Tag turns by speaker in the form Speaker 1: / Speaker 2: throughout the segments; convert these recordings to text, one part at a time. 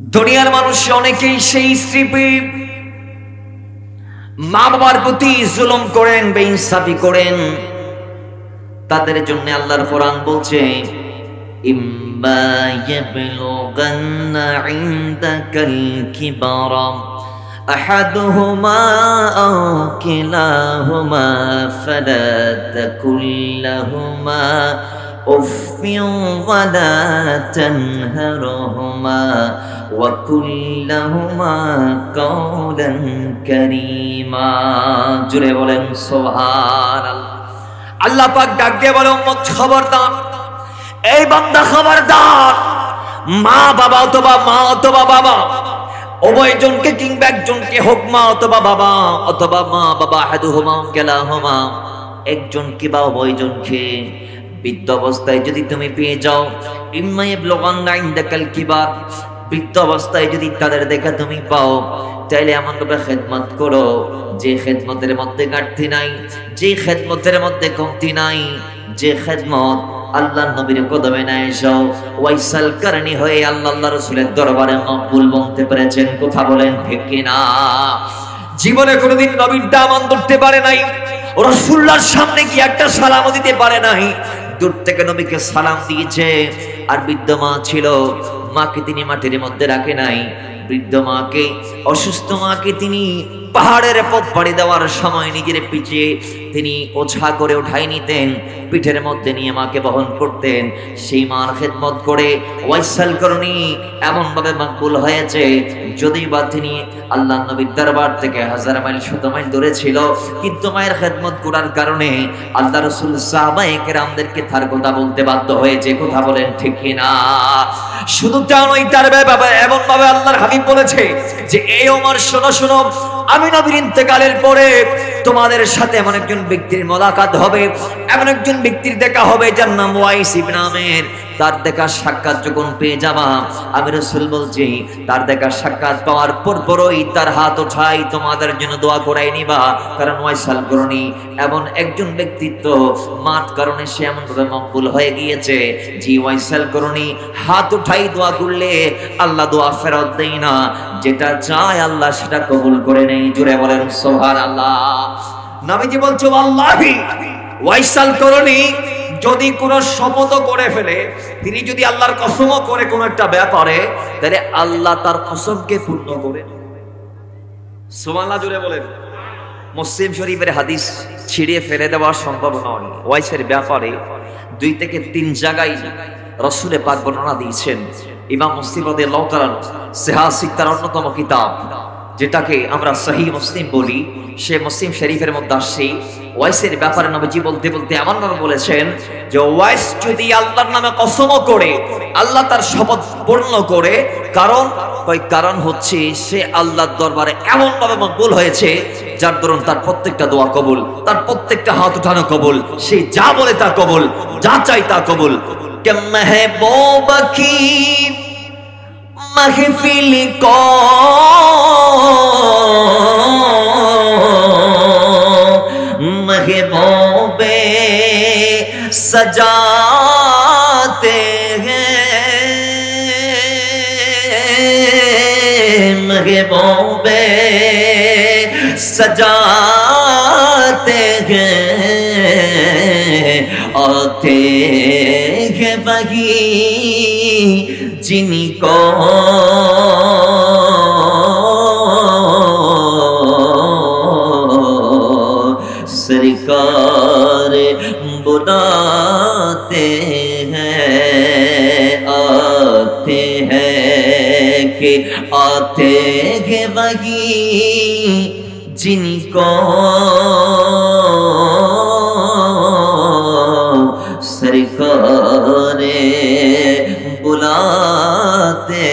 Speaker 1: দুনিয়ার মানুষ অনেকেই সেই স্ত্রী মা বাবার প্রতি জুলুম করেন, বেইনসাফি করেন। তাদের জন্য আল্লাহর কোরআন বলছে, ইম্মা ইয়াবলুগান্না ইনদাকাল কিবারা আহাদুহুমা আও কিলাহুমা ফালা তাকুল লাহুমা উফফিন ওয়ালা তানহারহুমা ওয়া কুল লাহুমা কাওলান কারীমা। জোরে বলেন সুবহানাল্লাহ। আল্লাহ পাক ডাক দিয়ে বলে, উম্মত খবরদার, এই বান্দা খবরদার, মা বাবা অথবা বাবা উভয়জনকে কিংবা একজনকে হোক, মা অথবা বাবা অথবা মা বাবা আহাদুহুমা কিলাহুমা, একজনকে বা উভয়জনকে বৃদ্ধ অবস্থায় যদি তুমি পেয়ে যাও, ইম্মা ইয়াবলুগান্না ইনদাকাল কিবার, বৃদ্ধ অবস্থায় যদি তাদের দেখা তুমি পাও, তাইলে এমন ভাবে খেদমত করো যে খেদমতের মধ্যে ঘাটতি নাই, যে খেদমতের মধ্যে কমতি নাই, যে খেদমত আল্লাহর নবীর কদমে না এসো ওয়াইসাল কারণী হয়ে আল্লাহ রাসূলের দরবারে মকবুল বলতে পেরেছেন। কথা বলেন ঠিক কিনা? জীবনে কোনোদিন নবীর দামান ধরতে পারে নাই, রাসূলুল্লাহর সামনে গিয়ে একটা সালাম দিতে পারে নাই, দূর থেকে নবীকে সালাম দিয়েছে। আর বৃদ্ধ মা ছিল, মাকে তিনি মাটির মধ্যে রাখে নাই, বৃদ্ধ মাকে, অসুস্থ মাকে তিনি পাহাড়ের পথ পাড়ি দেওয়ার সময় নিজের পিঠে তিনি ওঝা করে উঠাই নিতেন, পিঠের মধ্যে নিয়ে মাকে বহন করতেন। সেই মার খেদমত করে ওয়াইসাল করণী এমন ভাবে মকবুল হয়েছে, যদি বা তিনি আল্লাহ নবীর দরবার থেকে 1000 মাইল 100 মাইল দূরে ছিল, কিন্তু মায়ের খেদমত করার কারণে আল্লাহ রাসূল সাহাবায়ে কেরামদেরকে তার কথা বলতে বাধ্য হয়েছে। কথা বলেন ঠিক কিনা? শুধু তা নয়, তার বাবা এমন ভাবে আল্লাহর হাবিব বলেছে যে, এই ওমর শোনো শোনো, আমি নবীর ইন্তেকালের পরে তোমাদের সাথে এমন একজন ব্যক্তির মোলাকাত হবে, এমন একজন ব্যক্তির দেখা হবে যার নাম ওয়াইস ইবনে আমের। তার দেখা সাক্ষাৎ যখন পেয়ে যাবা, আমি রাসূল বলছি, তার দেখা সাক্ষাৎ পাওয়ার পরপরই তার হাত উঠাই তোমাদের জন্য দোয়া করাই নিবা। কারণ ওয়াইসাল করণী এমন একজন ব্যক্তিত্ব, মার কারণে সে এমন ভাবে মকবুল হয়ে গিয়েছে যে ওয়াইসাল করণী হাত উঠাই দোয়া করলে আল্লাহ দোয়া ফেরত দেয় না, যেটা চায় আল্লাহ সেটা কবুল করে নেয়। জোরে বলেন সুবহানাল্লাহ। নবীজি বলছে, আল্লাহি ওয়াইসাল করণী যদি কোন শপথ করে ফেলে, তিনি যদি আল্লাহর কসমও করে কোন একটা ব্যাপারে, তাহলে আল্লাহ তার কসমকে পূর্ণ করে। সুবহানাল্লাহ, জোরে বলেন। মুসলিম শরীফের হাদিস ছিড়িয়ে ফেলে দেওয়া সম্ভব নয়। ওয়াইসের ব্যাপারে 2 থেকে 3 জায়গায় রাসূল পাক বর্ণনা দিয়েছেন। ইমাম মুসলিম রাদিয়াল্লাহু তাআলা সিহাহ সিত্তার অন্যতম কিতাব, যেটাকে আমরা সহিহ মুসলিম বলি, সে মুসলিম শরীফের মধ্যে আসছে। ওয়াইসের ব্যাপারে নবীজি বলতে বলতে এমন ভাবে বলেছেন যে, ওয়াইস যদি আল্লাহর নামে কসম করে, আল্লাহ তার শপথ পূর্ণ করে, কারণ হচ্ছে সে আল্লাহর দরবারে এমন ভাবে মকবুল হয়েছে যার দরুন তার প্রত্যেকটা দোয়া কবুল, তার প্রত্যেকটা হাত উঠানো কবুল, সে যা বলে তা কবুল, যা চাই তা কবুল। কে মেহবুব কি महफिल को महबूबे सजाते हैं, महबूबे सजाते हैं, आते हैं वही जिनको सरकार बुलाते हैं, आते हैं कि आते हैं वही जिनको सरकार बुलाते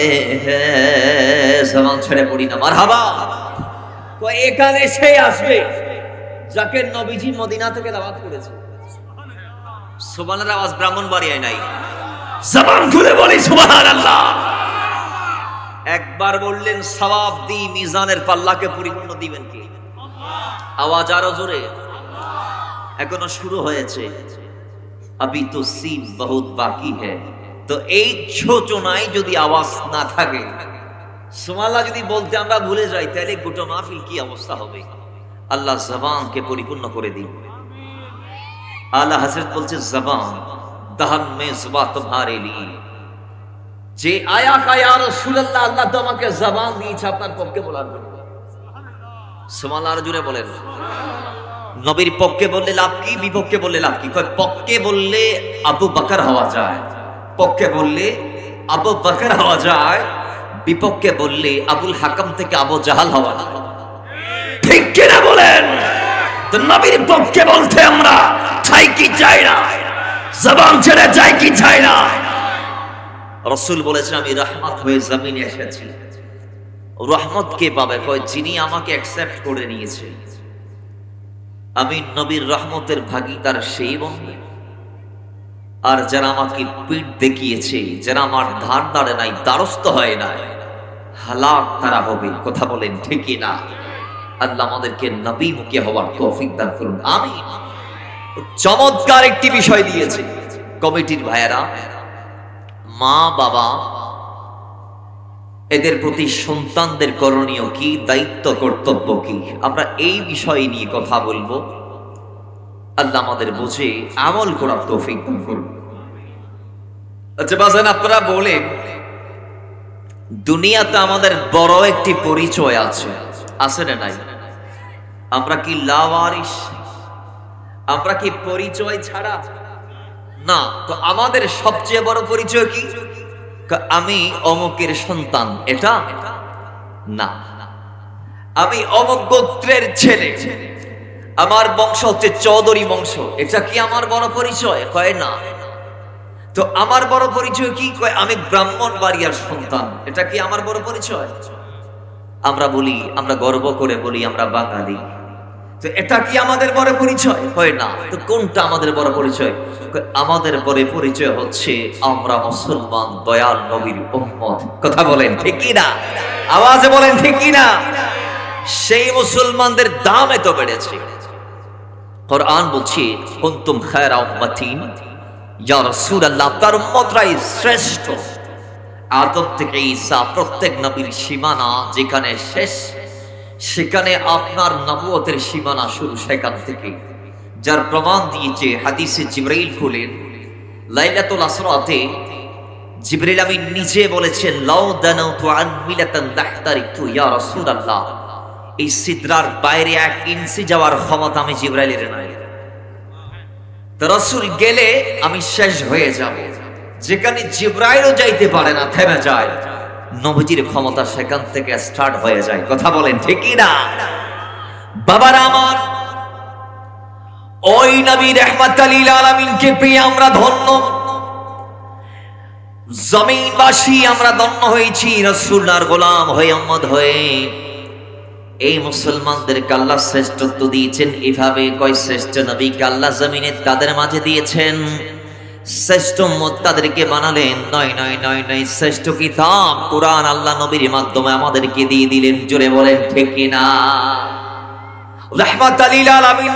Speaker 1: हैं। सवाल छड़े पड़ी ना मारहाबा। तो এখানে সে আসবে যাকে নবীজি মদিনা থেকে দাওয়াত করেছে। সুবহানাল্লাহ, আওয়াজ ব্রাহ্মণবাড়িয়ায় নাই, জবান খুলে বলি সুবহানাল্লাহ। একবার বললেন সওয়াব দি মিজানের পাল্লাকে পরিপূর্ণ দিবেন কে? আওয়াজ আরো জোরে। এখনো শুরু হয়েছে, अभी तो सीन बहुत बाकी है। तो এই ছোচনায় যদি আওয়াজ না থাকে সুবহানাল্লাহ যদি বলতে আমরা ভুলে যাই তাহলে গোটা মাহফিল কি অবস্থা হবে। আল্লাহ জবানকে পরিপূর্ণ করে দিন। আলা হযরত বলছে জবান দহন মে জুবা তোমারে লিয়ে, যে আয়া কা ইয়া রাসূলুল্লাহ, আল্লাহ তো আমাকে জবান দিয়েছে আপনার পক্ষে বলার জন্য। সুবহানাল্লাহ জুড়ে বলেন। নবীর পক্ষে বললে লাভ কি, বিপক্ষে বললে লাভ কি? কয় পক্ষে বললে আবু বকর হওয়া যায়, পক্ষে বললে আবু বকর হওয়া যায়, বিপক্ষে বললে আবুল হাকাম থেকে আবু জাহাল হওয়া যায়। ঠিক কিনা বলেন? তো নবীর পক্ষে বলতে আমরা চাই কি চাই না? জবান ছেড়ে চাই কি চাই না? রাসূল বলেছেন আমি রহমত হয়ে জমিনে এসেছি। রহমত কে পাবে? কয় যিনি আমাকে অ্যাকসেপ্ট করে নিয়েছে। আমি নবীর রহমতের ভাগীদার সেই বন্ধু। আর যারা আমাকে পিঠ দেখিয়েছে, যারা আমার ধার ধারে নাই, দ্বারস্থ হয় না, হালাক তারা হবে। কথা বলেন ঠিক না? আল্লাহ আমাদেরকে নবী মুখী হওয়ার তৌফিক দান করুন, আমিন। চমৎকার একটি বিষয় দিয়েছে কমিটির ভাইয়েরা। মা বাবা এদের প্রতি সন্তানদের করণীয় কি, দায়িত্ব কর্তব্য কি, আমরা এই বিষয় নিয়ে কথা বলবো। আল্লাহ আমাদের বুঝে আমল করার তৌফিক দান করুন। আচ্ছা বাজান, আপনারা বলেন দুনিয়াতে আমাদের বড় একটি পরিচয় আছে, আছে না নাই? আমরা কি লাওয়ারিস? আমরা কি পরিচয় ছাড়া না? তো আমাদের সবচেয়ে বড় পরিচয় কি? আমি অমুকের সন্তান, এটা না। আমি অমুক গোত্রের ছেলে, আমার বংশ হচ্ছে চৌধুরী বংশ, এটা কি আমার বড় পরিচয়? কয় না। তো আমার বড় পরিচয় কি? কয় আমি ব্রাহ্মণবাড়িয়ার সন্তান, এটা কি আমার বড় পরিচয়? আমরা বলি, আমরা গর্ব করে বলি আমরা বাঙালি, তো এটা কি আমাদের বড় পরিচয়? কয় না। তো কোনটা আমাদের বড় পরিচয়? আমাদের বড় পরিচয় হচ্ছে আমরা মুসলমান, দয়াল নবীর উম্মত। কথা বলেন ঠিক কি না? আওয়াজে বলেন ঠিক কি না? সেই মুসলমানদের দাম এত বেড়েছে। কোরআন বলছে কুনতুম খায়রা উম্মাতিন, ইয়া রাসূলুল্লাহ, তার উম্মতরাই শ্রেষ্ঠ। আদম থেকে ঈসা প্রত্যেক নবীর সীমানা যেখানে শেষ, সেখানে আপনার নবুয়তের সীমানা শুরু সেখান থেকে। যার প্রমাণ দিয়েছে হাদিসে জিবরাইল খুলেন, লাইলাতুল আসরাতে জিবরাইল আমিন নিজে বলেছেন লাউ দানাতু আন মিলাতান লাহতারিকতু ইয়া রাসূলুল্লাহ, এই সিদরার বাইরে 1 ইঞ্চি যাওয়ার ক্ষমতা আমি জিবরাইলের নাই। তো রাসূল গেলে আমি শেষ হয়ে যাব। যেখানে জিবরাইলও যাইতে পারে না, থেমে যায়, নবীজির ক্ষমতা সেখান থেকে স্টার্ট হয়ে যায়। কথা বলেন ঠিক কি না? বাবারা আমার, ওই নবী রাহমাতুল লিল আলামিনকে পেয়ে আমরা ধন্য, জমিনবাসী আমরা ধন্য হয়েছি। রাসূলুল্লাহর গোলাম হয়ে, উম্মত হয়ে এই মুসলমানদেরকে আল্লাহ শ্রেষ্ঠত্ব দিয়েছেন। এভাবে কয় শ্রেষ্ঠ নবীকে আল্লাহ জমিনে তাদের মাঝে দিয়েছেন, শ্রেষ্ঠ উম্মত তাদেরকে বানালেন। নয় নয় নয় নয়, শ্রেষ্ঠ কিতাব কুরআন আল্লাহ নবীর মাধ্যমে আমাদেরকে দিয়ে দিলেন। জোরে বলেন ঠিক কিনা? রাহমাতুল লিল আলামিন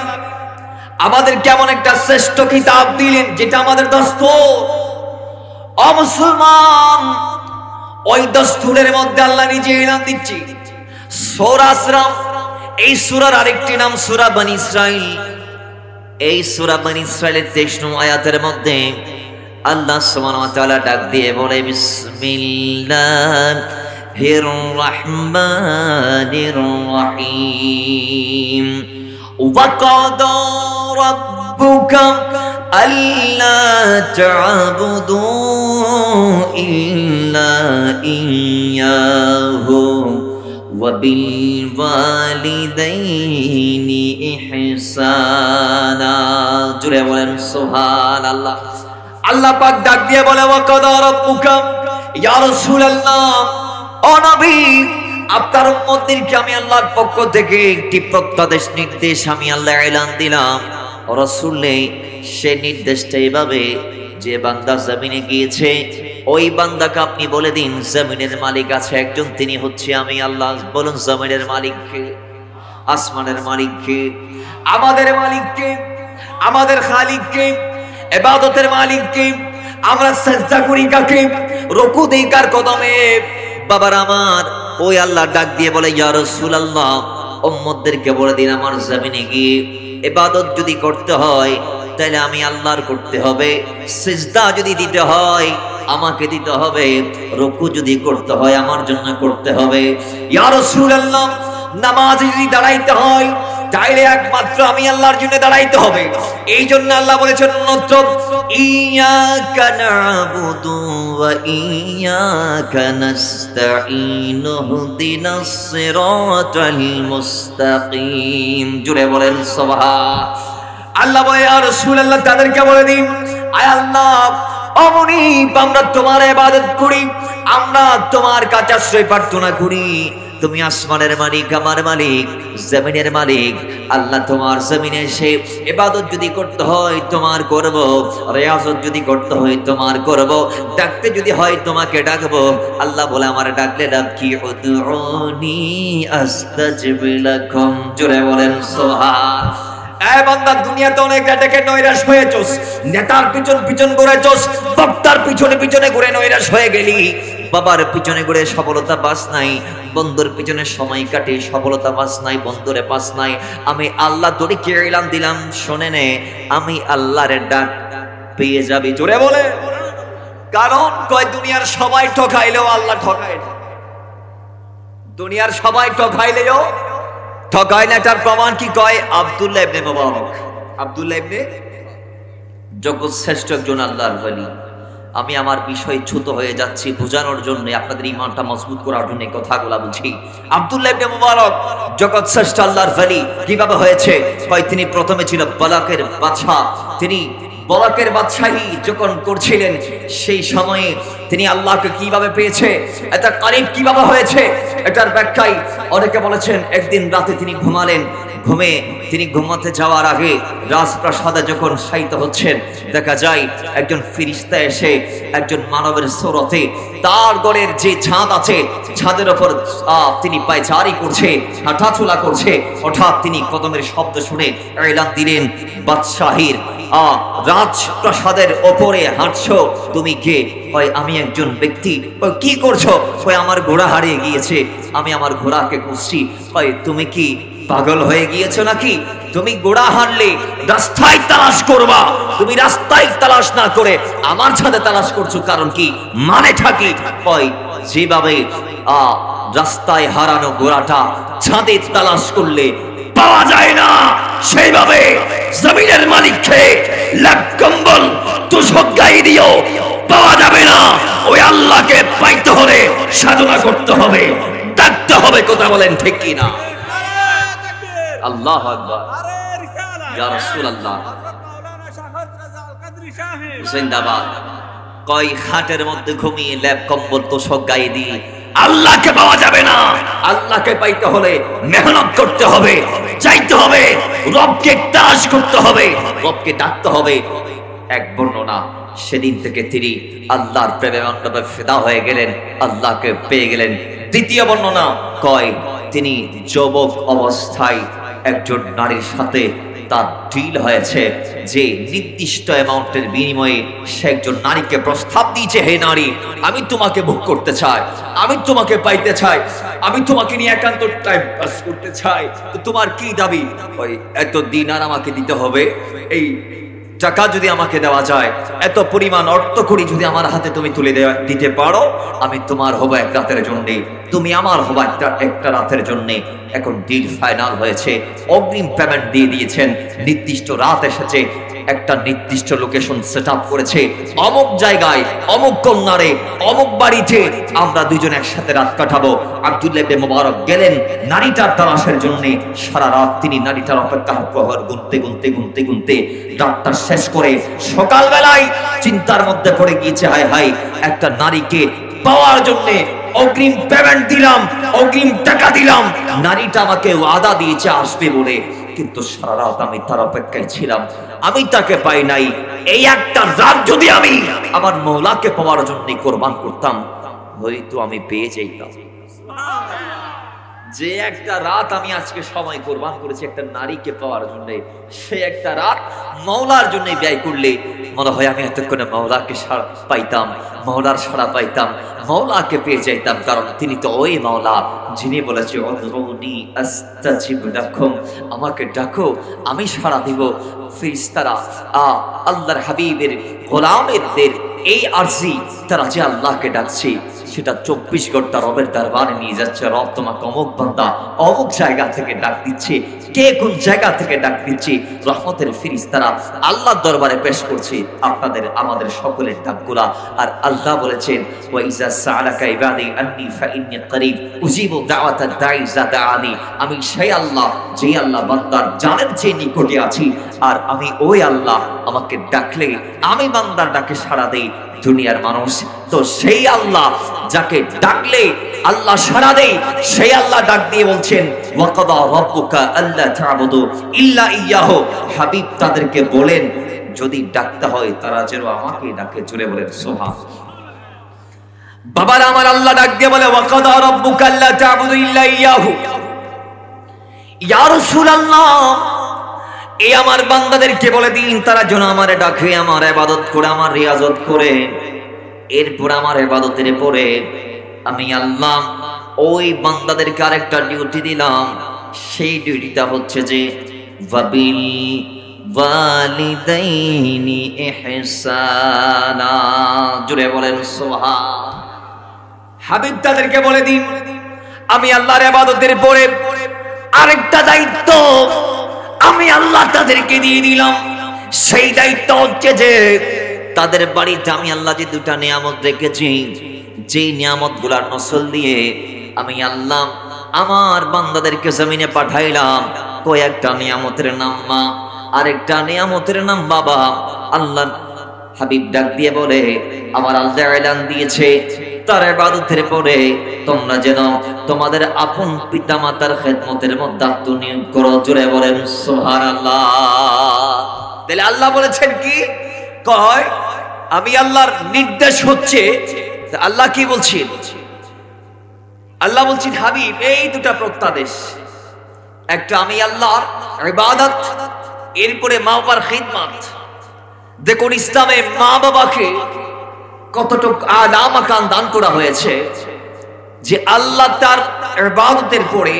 Speaker 1: আমাদেরকে এমন একটা শ্রেষ্ঠ কিতাব দিলেন যেটা আমাদের দস্তর। ও মুসলমান, ওই দস্তুরের মধ্যে আল্লাহ নিজে এলান দিচ্ছি সূরা আসরাম। এই সূরার আরেকটি নাম সূরা বনী ইসরাইল। এই সূরা বনী ইসরাইলের 23 নং আয়াতের মধ্যে আল্লাহ সুবহানাহু ওয়া তাআলা ডাক দিয়ে বলে বিসমিল্লাহির রহমানির রহিম, ওয়া ক্বাদা রাব্বুকা আল্লা তা'বুদু ইল্লা ইয়্যাহু ওয়া বিল ওয়ালিদাইনি ইহসানা। জুড়ে বলেন সুবহানাল্লাহ। আল্লাহ পাক ডাক দিয়ে বলে ওয়া ক্বাদা রাব্বুকা, ইয়া রাসূলুল্লাহ, ও নবী, আপনার উম্মতদেরকে আমি আল্লাহর পক্ষ থেকে একটি প্রত্যাদেশ, নির্দেশ আমি আল্লাহ এলান দিলাম। রাসূলে সে নির্দেশটা এভাবে, যে বান্দা জমিনে গিয়েছে ওই বান্দাকে আপনি বলে দিন জমিনের মালিক আছে একজন, তিনি হচ্ছে আমি আল্লাহ। বলুন জমিনের মালিক কে? আসমানের মালিক কে? আমাদের মালিক কে? আমাদের খালিক কে? ইবাদতের মালিক কে? আমরা সিজদা করি কাকে? রুকু দেই কার কদমে? বাবার আমার, ওই আল্লাহ ডাক দিয়ে বলে, ইয়া রাসূলুল্লাহ, উম্মতদেরকে বলে দিন আমার জমিনে গিয়ে ইবাদত যদি করতে হয় তাহলে আমি আল্লাহর করতে হবে, সিজদা যদি দিতে হয় আমাকে দিতে হবে, রুকু যদি করতে হয় আমার জন্য করতে হবে। ইয়া রাসূলুল্লাহ, নামাজ যদি দাঁড়াইতে হয় তাইলে একমাত্র আমি আল্লাহর জন্য দাঁড়াইতে হবে। এই জন্য আল্লাহ বলেছেন অন্যত্র, ইয়াকা না'বুদু ওয়া ইয়াকা নাস্তাঈন ইহদিনাস সিরাতাল মুস্তাকিম। জুড়ে বলেন সুবহান। আল্লাহ বলে, ইয়া রাসূলুল্লাহ, তাদেরকে বলে দিন, আয় আল্লাহ, অমনিব আমরা তোমার ইবাদত করি, আমরা তোমার কাছে আশ্রয় প্রার্থনা করি। তুমি আসমানের মালিক, আমার মালিক, জমিনের মালিক। আল্লাহ, তোমার জমিনে এসে ইবাদত যদি করতে হয় তোমার করব, রিয়াজত যদি করতে হয় তোমার করব, ডাকতে যদি হয় তোমাকে ডাকবো। আল্লাহ বলে, আমার ডাকলে ডাকি, উদউনি আস্তাজিব লাকুম। জোরে বলেন সুবহান। এ বান্দা, দুনিয়াতে অনেক ডেকে নৈরাশ হয়েছস, নেতার পিছন পিছন ঘুরেছস, বক্তার পিছনে পিছনে ঘুরে নৈরাশ হয়ে গেলি, বাবার পিছনে ঘুরে সফলতা পাস নাই, বন্ধুর পিছনে সময় কাটে সফলতা পাস নাই, বন্ধুরে পাস নাই। আমি আল্লাহ তোরে কে এলান দিলাম, শুনে নে, আমি আল্লাহর ডাক পেয়ে যাবি। জোরে বলে। কারণ কয়, দুনিয়ার সবাই ঠকাইলেও আল্লাহ ঠকায় না, দুনিয়ার সবাই ঠকাইলেও ঠকায় না। তার প্রমাণ কি? কয় আব্দুল্লাহ ইবনে মুবারক, আব্দুল্লাহ ইবনে, জগৎ শ্রেষ্ঠ একজন আল্লাহর ওলি। আমি আমার বিষয় ছোট হয়ে যাচ্ছি বোঝানোর জন্য, আপনাদের ঈমানটা মজবুত করার জন্য কথাগুলো বুঝি। আব্দুল্লাহ ইবনে মুবারক জগৎ শ্রেষ্ঠ আল্লাহর ওলি কিভাবে হয়েছে? কয় তিনি প্রথমে ছিল বালাকের বাদশা। তিনি বলাকের বাদশাহী যখন করছিলেন সেই সময়ে তিনি আল্লাহকে কিভাবে পেয়েছে, এটা কারিব কিভাবে হয়েছে, এটার ব্যাখ্যায় অনেকে বলেছেন একদিন রাতে তিনি ঘুমালেন, তিনি ঘুমাতে যাওয়ার আগে রাজপ্রাসাদে যখন শায়িত হচ্ছেন, দেখা যায় একজন ফেরেশতা এসে একজন মানবের সুরতে তার গড়ের যে ছাদ আছে ছাদের উপর তিনি পায়চারি করছে, হাঁটাচলা করছে। হঠাৎ তিনি কদমের শব্দ শুনে এলান দিলেন, বাদশাহীর রাজপ্রাসাদের ওপরে হাঁটছো, তুমি কে? ওই আমি একজন ব্যক্তি। ওই কি করছো? ওই আমার ঘোড়া হারিয়ে গিয়েছে, আমি আমার ঘোড়াকে খুঁজছি। ওই তুমি কি পাগল হয়ে গিয়েছো নাকি? তুমি ঘোড়া হারলে রাস্তায় তালাশ করবা, তুমি রাস্তায় তালাশ না করে আমার ছাদে তালাশ করছো, কারণ কি? মানে থাকি ওই যেভাবে রাস্তায় হারানো ঘোড়াটা ছাদে তালাশ করলে পাওয়া যায় না, সেইভাবে জমিনের মালিককে লাখ কম্বল তোষক গায়ে দিও পাওয়া যাবে না। ওই আল্লাহকে পাইতে হলে সাধনা করতে হবে, ডাকতে হবে। কথা বলেন ঠিক কি না? আল্লাহু আকবার। ইয়া রাসূলুল্লাহ, জিন্দাবাদ। কয় খাটের মধ্যে ঘুমিয়ে ল্যাপ কম্বল তোষক গায়ে দিয়ে আল্লাহকে পাওয়া যাবে না। আল্লাহকে পাইতে হলে মেহনত করতে হবে, চাইতে হবে, রবকে তালাশ করতে হবে, রবকে ডাকতে হবে। এক বর্ণনা, সেদিন থেকে তিনি আল্লাহর প্রেমে মণ্ডপে ফিদা হয়ে গেলেন, আল্লাহকে পেয়ে গেলেন। দ্বিতীয় বর্ণনা কয়, তিনি যুবক অবস্থায় একজন নারীর সাথে তার ডিল হয়েছে, যে নির্দিষ্ট অ্যামাউন্টের বিনিময়ে সে একজন নারীকে প্রস্তাব দিয়েছে, হে নারী, আমি তোমাকে ভোগ করতে চাই, আমি তোমাকে পাইতে চাই, আমি তোমাকে নিয়ে একান্ত টাইম পাস করতে চাই। তো তোমার কি দাবি? ওই এত দিনার আমাকে দিতে হবে, এই টাকা যদি আমাকে দেওয়া যায়, এত পরিমাণ অর্থ করি যদি আমার হাতে তুমি তুলে দিতে পারো, আমি তোমার হবো এক রাতের জন্য, তুমি আমার হবো একটা রাতের জন্য। এখন ডিল ফাইনাল হয়েছে, অগ্রিম পেমেন্ট দিয়ে দিয়েছেন, নির্দিষ্ট রাত এসেছে, একটা নির্দিষ্ট লোকেশন সেট আপ করেছে, অমুক জায়গায় অমুক কন্যারে অমুক বাড়িতে আমরা দুজন একসাথে রাত কাটাবো। আব্দুল্লাহ ইবনে মুবারক গেলেন নারীটার তালাশের জন্য। সারা রাত তিনি নারীটার অপেক্ষার প্রহর গুনতে গুনতে গুনতে গুনতে রাতটা শেষ করে সকালবেলায় চিন্তার মধ্যে পড়ে গিয়েছে, হায় হায়, একটা নারীকে পাওয়ার জন্য অগ্রিম পেমেন্ট দিলাম, অগ্রিম টাকা দিলাম, নারীটা আমাকে ওয়াদা দিয়েছে আসবে বলে, কিন্তু সারা রাত আমি তার অপেক্ষায় ছিলাম, আমি তাকে পাই নাই। এই একটা রাত যদি আমি আমার মওলাকে পাওয়ার জন্য কোরবান করতাম, হয়তো আমি পেয়ে যাইতাম। যে একটা রাত আমি আজকে সময় কোরবান করেছি একটা নারীকে পাওয়ার জন্য, সে একটা রাত মওলার জন্য ব্যয় করলে মনে হয় আমি এতক্ষণে মওলাকে পাইতাম, মওলার সাড়া পাইতাম, মাওলাকে পেয়ে যাইতাম, কারণ তিনি তো ওই মাওলা যিনি বলেছে উদউনি আস্তাজিব লাকুম, আমাকে ডাকো আমি সাড়া দিব। ফেরেশতারা আল্লাহর হাবিবের গোলামেরদের এই আরজি তারা যে আল্লাহকে ডাকছে সেটা 24 ঘন্টা রবের দরবারে নিয়ে যাচ্ছে। রব তোমাকে অমুক বান্দা অমুক জায়গা থেকে ডাক দিচ্ছে, কে কোন জায়গা থেকে ডাক দিচ্ছে, রহমতের ফেরেশতারা আল্লাহর দরবারে পেশ করছে আপনাদের আমাদের সকলের ডাকগুলা। আর আল্লাহ বলেছেন ওয়া ইজা সাআলাকা ইবাদি আন্নী ফাইন্নী করিব উজিবু দাওয়াতাদ দাঈ ইযা দাআনি, আমি সেই আল্লাহ যে আল্লাহ বান্দার জানের চেয়ে নিকটে আছি, আর আমি ওই আল্লাহ আমাকে ডাকলে আমি বান্দার ডাকে সাড়া দেই। দুনিয়ার মানুষ তো সেই আল্লাহ যাকে ডাকলে আল্লাহ সাড়া দেয়, সেই আল্লাহ ডাক দিয়ে বলছেন ওয়াকাদা রাব্বুকা আল্লা তা'বুদু ইল্লা ইয়াহু, হাবিব তাদেরকে বলেন যদি ডাকতে হয় তারা যেন আমাকে ডাকে। জোরে বলেন সুবহান। বাবারা আমার আল্লাহ ডাক দিয়ে বলে ওয়াকাদা রাব্বুকা আল্লা তা'বুদু ইল্লা ইয়াহু, ইয়া রাসূলুল্লাহ এই আমার বান্দাদেরকে বলে দিন তারা যেন আমারে ডাকে, আমার ইবাদত করে, আমার রিয়াজত করে, এরপর আমার ইবাদতের পরে আমি আল্লাহ ওই বান্দাদেরকে আরেকটা ডিউটি দিলাম। সেই ডিউটিটা হচ্ছে যে ওয়াবিল ওয়ালিদাইনি ইহসানা। জুড়ে বলেন সুবহান। হাবিব তাদেরকে বলে দিন আমি আল্লাহর ইবাদতের পরে আরেকটা দায়িত্ব আমি আল্লাহ তাদেরকে দিয়ে দিলাম। সেই দায়িত্ব হচ্ছে যে তাদের বাড়িতে আমি আল্লাহ যে দুটা নিয়ামত রেখেছি, যেই নিয়ামত গুলার নসল দিয়ে আমি আল্লাহ আমার বান্দাদেরকে জমিনে পাঠাইলাম। কয়েকটা নিয়ামতের নাম মা, আরেকটা নিয়ামতের নাম বাবা। আল্লাহ হাবিব ডাক দিয়ে বলে আমার আল্লাহ এলান দিয়েছে তার ইবাদতের পরে তোমরা যেন তোমাদের আপন পিতা মাতার খেদমতের মধ্যে আত্মনিয়োগ করো। জোরে বলেন সুবহানাল্লাহ। তাহলে আল্লাহ বলেছেন কি কয় আমি আল্লাহর নির্দেশ হচ্ছে। আল্লাহ কি বলছেন? আল্লাহ বলছেন হাবিব এই দুটা প্রত্যাদেশ, একটা আমি আল্লাহর ইবাদত, এরপরে মা বাবার খিদমত। দেখুন ইসলামে মা বাবাকে কতটুকু আলা মাকান দান করা হয়েছে যে আল্লাহ তার ইবাদতের পরে,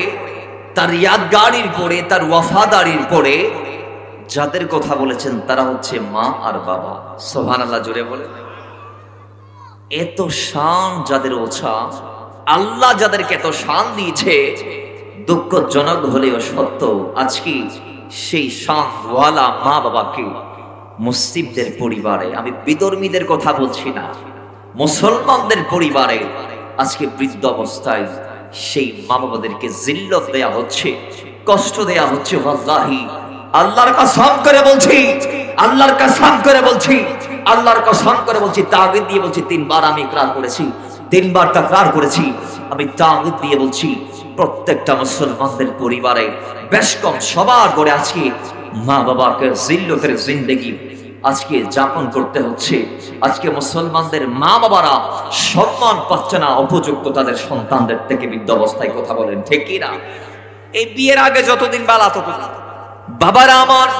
Speaker 1: তার ইয়াদগারির পরে, তার ওয়াফাদারির পরে যাদের কথা বলেছেন তারা হচ্ছে মা আর বাবা। সুবহানাল্লাহ। জোরে বলে এত শান যাদের ওছা, আল্লাহ যাদেরকে এত শান দিয়েছে, দুঃখজনক হলেও সত্য আজকে সেই শান ওয়ালা মা বাবাকে মুসলিমদের পরিবারে, আমি বিধর্মীদের কথা বলছি না, মুসলমানদের পরিবারে আজকে বৃদ্ধ অবস্থায় সেই মা বাবাদেরকে জিল্লত দেয়া হচ্ছে, কষ্ট দেয়া হচ্ছে। ওয়াল্লাহি আল্লাহর কসম করে বলছি, আল্লাহর কসম করে বলছি, আল্লাহর কসম করে বলছি, তাওহীদ দিয়ে বলছি, 3 বার আমি ইকরার করেছি, 3 বার তাকরার করেছি, আমি তাওহীদ দিয়ে বলছি প্রত্যেকটা মুসলমানদের পরিবারে বেশ কম সবার ঘরে আজকে মা বাবাকে জিল্লতের জিন্দেগি আজকে যাপন করতে হচ্ছে। আজকে মুসলমানদের মা বাবারা সম্মান পাচ্ছে না, উপযুক্ত তাদের সন্তানদের থেকে বৃদ্ধ অবস্থায়। কথা বলেন ঠিক কি না? এই বিয়ের আগে যতদিন বেলা ততদিন বাবারা আমার,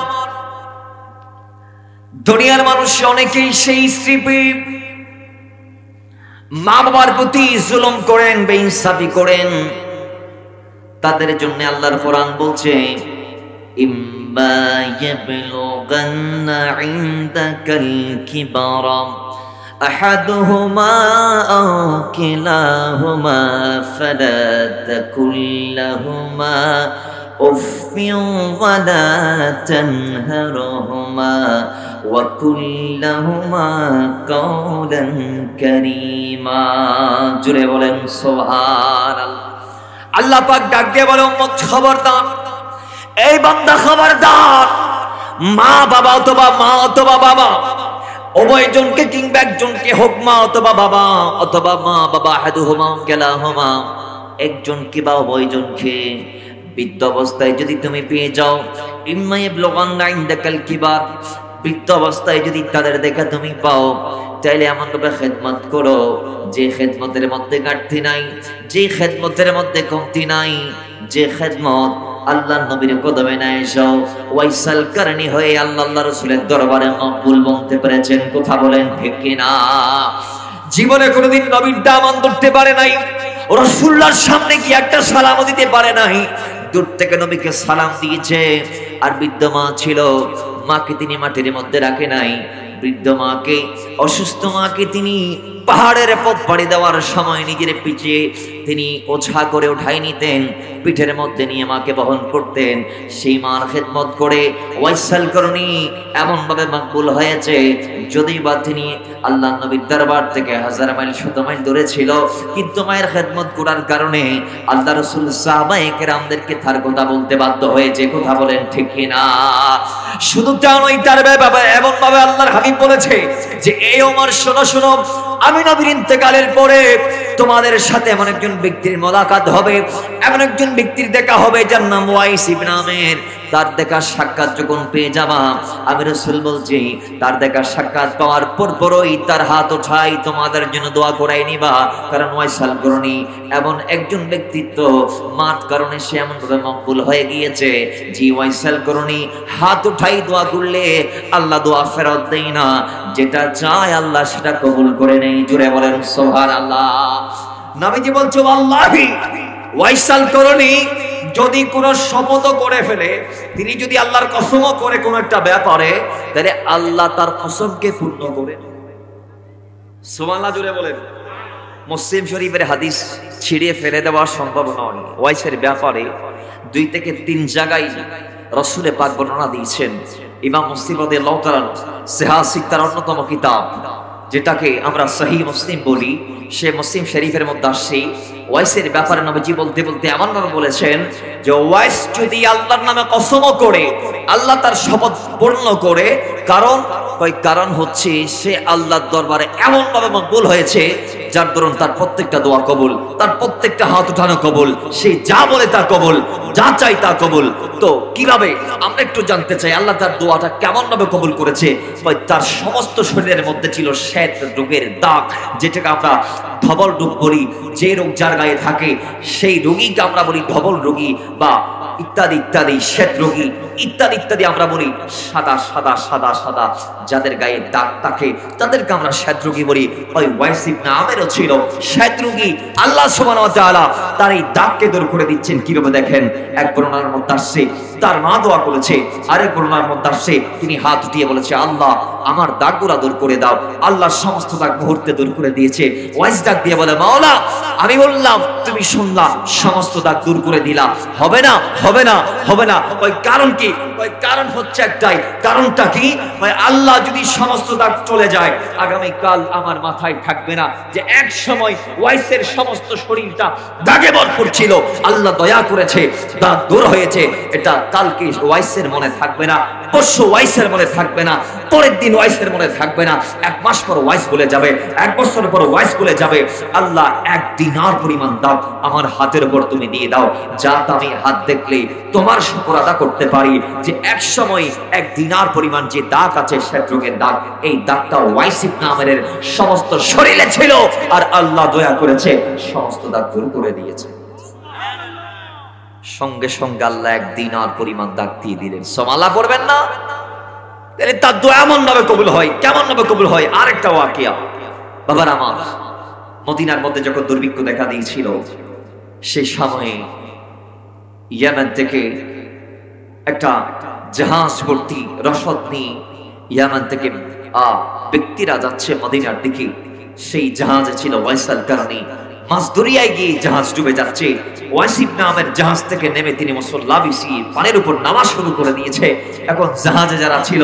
Speaker 1: দুনিয়ার মানুষ অনেকেই সেই স্ত্রী মা বাবার প্রতি জুলুম করেন, বেইনসাফি করেন। তাদের জন্য আল্লাহর কোরআন বলছে ইম্মা ইয়াবলুগান্না ইনদাকাল কিবারা আহাদুহুমা আও কিলাহুমা ফালা তাকুল লাহুমা উফফিন ওয়ালা তানহারহুমা ওয়া কুল লাহুমা কাওলান কারীমা। জোরে বলেন সুবহানাল্লাহ। আল্লাহ পাক ডাক দিয়ে বলে উম্মত খবরদার, এই বান্দা খবরদার, মা বাবা অথবা মা অথবা বাবা উভয়জনকে কিংবা একজনকে হোক, মা অথবা বাবা অথবা মা বাবা আহাদুহুমা কিলাহুমা, একজনকে বা উভয়জনকে বৃদ্ধ অবস্থায় যদি তুমি পেয়ে যাও, ইম্মা ইয়াবলুগান্না ইনদাকাল কিবার, বৃদ্ধ অবস্থায় যদি তাদের দেখা তুমি পাও, তাইলে এমন ভাবে খেদমত করো যে খেদমতের মধ্যে ঘাটতি নাই, যে খেদমতের মধ্যে কমতি নাই, যে খেদমত আল্লাহর নবীর কদমে না এসো ওয়াইসাল কারণী হয়ে আল্লাহ রাসূলের দরবারে মকবুল বলতে পেরেছেন। কথা বলেন ঠিক কিনা? জীবনে কোনোদিন নবীর দামান ধরতে পারে নাই, রাসূলুল্লাহর সামনে গিয়ে একটা সালাম দিতে পারে নাই, দূর থেকে নবীকে সালাম দিয়েছে। আর বৃদ্ধ মা ছিল, মাকে তিনি মাটির মধ্যে রাখে নাই। বৃদ্ধ মাকে, অসুস্থ মাকে তিনি পাহাড়ের পথ পাড়ি দেওয়ার সময় নিজের পিঠে তিনি ওঝা করে উঠাই নিতেন, পিঠের মধ্যে নিয়ে মাকে বহন করতেন। সেই মার খেদমত করে ওয়াইসাল করণী এমন ভাবে মকবুল হয়েছে, যদি বা তিনি আল্লাহ নবীর দরবার থেকে 1000 মাইল 100 মাইল দূরে ছিল, কিন্তু মায়ের খেদমত করার কারণে আল্লাহ রাসূল সাহাবায়ে কেরামদেরকে তার কথা বলতে বাধ্য হয়েছে। কথা বলেন ঠিক কিনা? শুধু তা নয়, তার বাবা এমন ভাবে আল্লাহর হাবিব বলেছে যে এই ওমর শোনো শোনো, আমি নবীর ইন্তেকালের পরে তোমাদের সাথে এমন একজন ব্যক্তির মোলাকাত হবে, এমন একজন ব্যক্তির দেখা হবে যার নাম ওয়াইস ইবনে আমের। তার দেখা সাক্ষাৎ যখন পেয়ে যাবা, আমি রাসূল বলছি তার দেখা সাক্ষাৎ পাওয়ার পরপরই তার হাত উঠাই তোমাদের জন্য দোয়া করাই নিবা। কারণ ওয়াইসাল করণী এমন একজন ব্যক্তিত্ব, মার কারণে সে এমন ভাবে মকবুল হয়ে গিয়েছে যে ওয়াইসাল করণী হাত উঠাই দোয়া করলে আল্লাহ দোয়া ফেরত দেয় না, যেটা চায় আল্লাহ সেটা কবুল করে নেয়। জুড়ে বলেন সুবহানাল্লাহ। নবীজি বলছে আল্লাহি ওয়াইসাল করণী যদি কোন শপথ করে ফেলে, তিনি যদি আল্লাহর কসমও করে কোন একটা ব্যাপারে, তাহলে আল্লাহ তার কসমকে পূর্ণ করে। সুবহানাল্লাহ জুড়ে বলেন। মুসলিম শরীফের হাদিস ছিড়িয়ে ফেলে দেওয়া সম্ভব নয়। ওয়াইসের ব্যাপারে 2 থেকে 3 জায়গায় রাসূল পাক বর্ণনা দিয়েছেন। ইমাম মুসলিম রাদিয়াল্লাহু তাআলা সিহাহ সিত্তার অন্যতম কিতাব, যেটাকে আমরা সহিহ মুসলিম বলি, সে মুসলিম শরীফের মধ্যে আসছে। ওয়াইসের ব্যাপারে নবীজি বলতে বলতে এমন ভাবে বলেছেন যে ওয়াইস যদি আল্লাহর নামে কসম করে, আল্লাহ তার শপথ পূর্ণ করে, কারণ হচ্ছে সে আল্লাহর দরবারে এমন ভাবে মকবুল হয়েছে যার দরুন তার প্রত্যেকটা দোয়া কবুল, তার প্রত্যেকটা হাত উঠানো কবুল, সে যা বলে তা কবুল, যা চাই তা কবুল। তো কিভাবে? আমরা একটু জানতে চাই আল্লাহ তার দোয়াটা কেমন ভাবে কবুল করেছে। তার সমস্ত শরীরের মধ্যে ছিল শ্বেত রোগের দাগ, যেটাকে আমরা ধবল রোগ বলি। যে রোগ যার গায়ে থাকে সেই রোগীকে আমরা বলি ধবল রোগী, বা ইত্যাদি ইত্যাদি, শ্বেত রোগী ইত্যাদি ইত্যাদি আমরা বলি। সাদা সাদা সাদা সাদা যাদের গায়ে দাগ থাকে তাদেরকে আমরা শ্বেত রোগী বলি। ওই ওয়াইস ইবনে আমেরও ছিল শ্বেত রোগী। আল্লাহ সুবহানাহু ওয়া তাআলা তার এই দাগকে দূর করে দিচ্ছেন কিভাবে দেখেন। এক বর্ণনার মধ্যে আসছে তার মা দোয়া করেছে, আরেক বর্ণনার মধ্যে আসছে তিনি হাত উঠিয়ে বলেছে আল্লাহ আমার দাগগুলো দূর করে দাও। আল্লাহ সমস্ত দাগ মুহূর্তে দূর করে দিয়েছে। ওয়াইস ডাক দিয়ে বলে মাওলা আমি বললাম তুমি শুনলা, সমস্ত দাগ দূর করে দিলা, হবে না হবে না হবে না। ওই কারণ কি? ওই কারণ হচ্ছে একটাই। কারণটা কি? ওই আল্লাহ যদি সমস্ত দাগ চলে যায়, আগামী কাল আমার মাথায় থাকবে না যে এক সময় ওয়াইসের সমস্ত শরীরটা দাগে ভরপুর ছিল, আল্লাহ দয়া করেছে দাগ দূর হয়েছে। এটা কালকে ওয়াইসের মনে থাকবে না, পরশু ওয়াইসের মনে থাকবে না, পরের দিন ওয়াইসের মনে থাকবে না, 1 মাস পর ওয়াইস বলে যাবে, 1 বছর পর ওয়াইস বলে যাবে। আল্লাহ 1 দিনার পরিমাণ দাও আমার হাতের উপর তুমি দিয়ে দাও, যাতে আমি হাত দেখলে তোমার শুকর আদা করতে পারি যে এক সময় 1 দিনার পরিমাণ যে দাগ আছে শ্বেত রোগের দাগ, এই দাগটা ওয়াইস ইবনে আমেরের সমস্ত শরীরে ছিল, আর আল্লাহ দয়া করেছে সমস্ত দাগ দূর করে দিয়েছে। সঙ্গে সঙ্গে আল্লাহ 1 দিনার পরিমাণ দাগ দিয়ে দিলেন। সুবহানাল্লাহ পড়বেন না? তাহলে তার দোয়া এমন ভাবে কবুল হয়। কেমন ভাবে কবুল হয়? আরেকটা ওয়াকিয়া বাবার আমার, মদিনার মধ্যে যখন দুর্ভিক্ষ দেখা দিয়েছিল, সেই সময়ে ইয়েমেন থেকে একটা জাহাজ ভর্তি রসদ নিয়ে ইয়েমেন থেকে ব্যক্তিরা যাচ্ছে মদিনার দিকে। সেই জাহাজে ছিল ওয়াইসাল করণী। মাছ দরিয়ায় গিয়ে জাহাজ ডুবে যাচ্ছে। ওয়াইস ইবনে আমের জাহাজ থেকে নেমে তিনি মুসল্লা বিছিয়ে পানির উপর নামাজ শুরু করে দিয়েছে। এখন জাহাজে যারা ছিল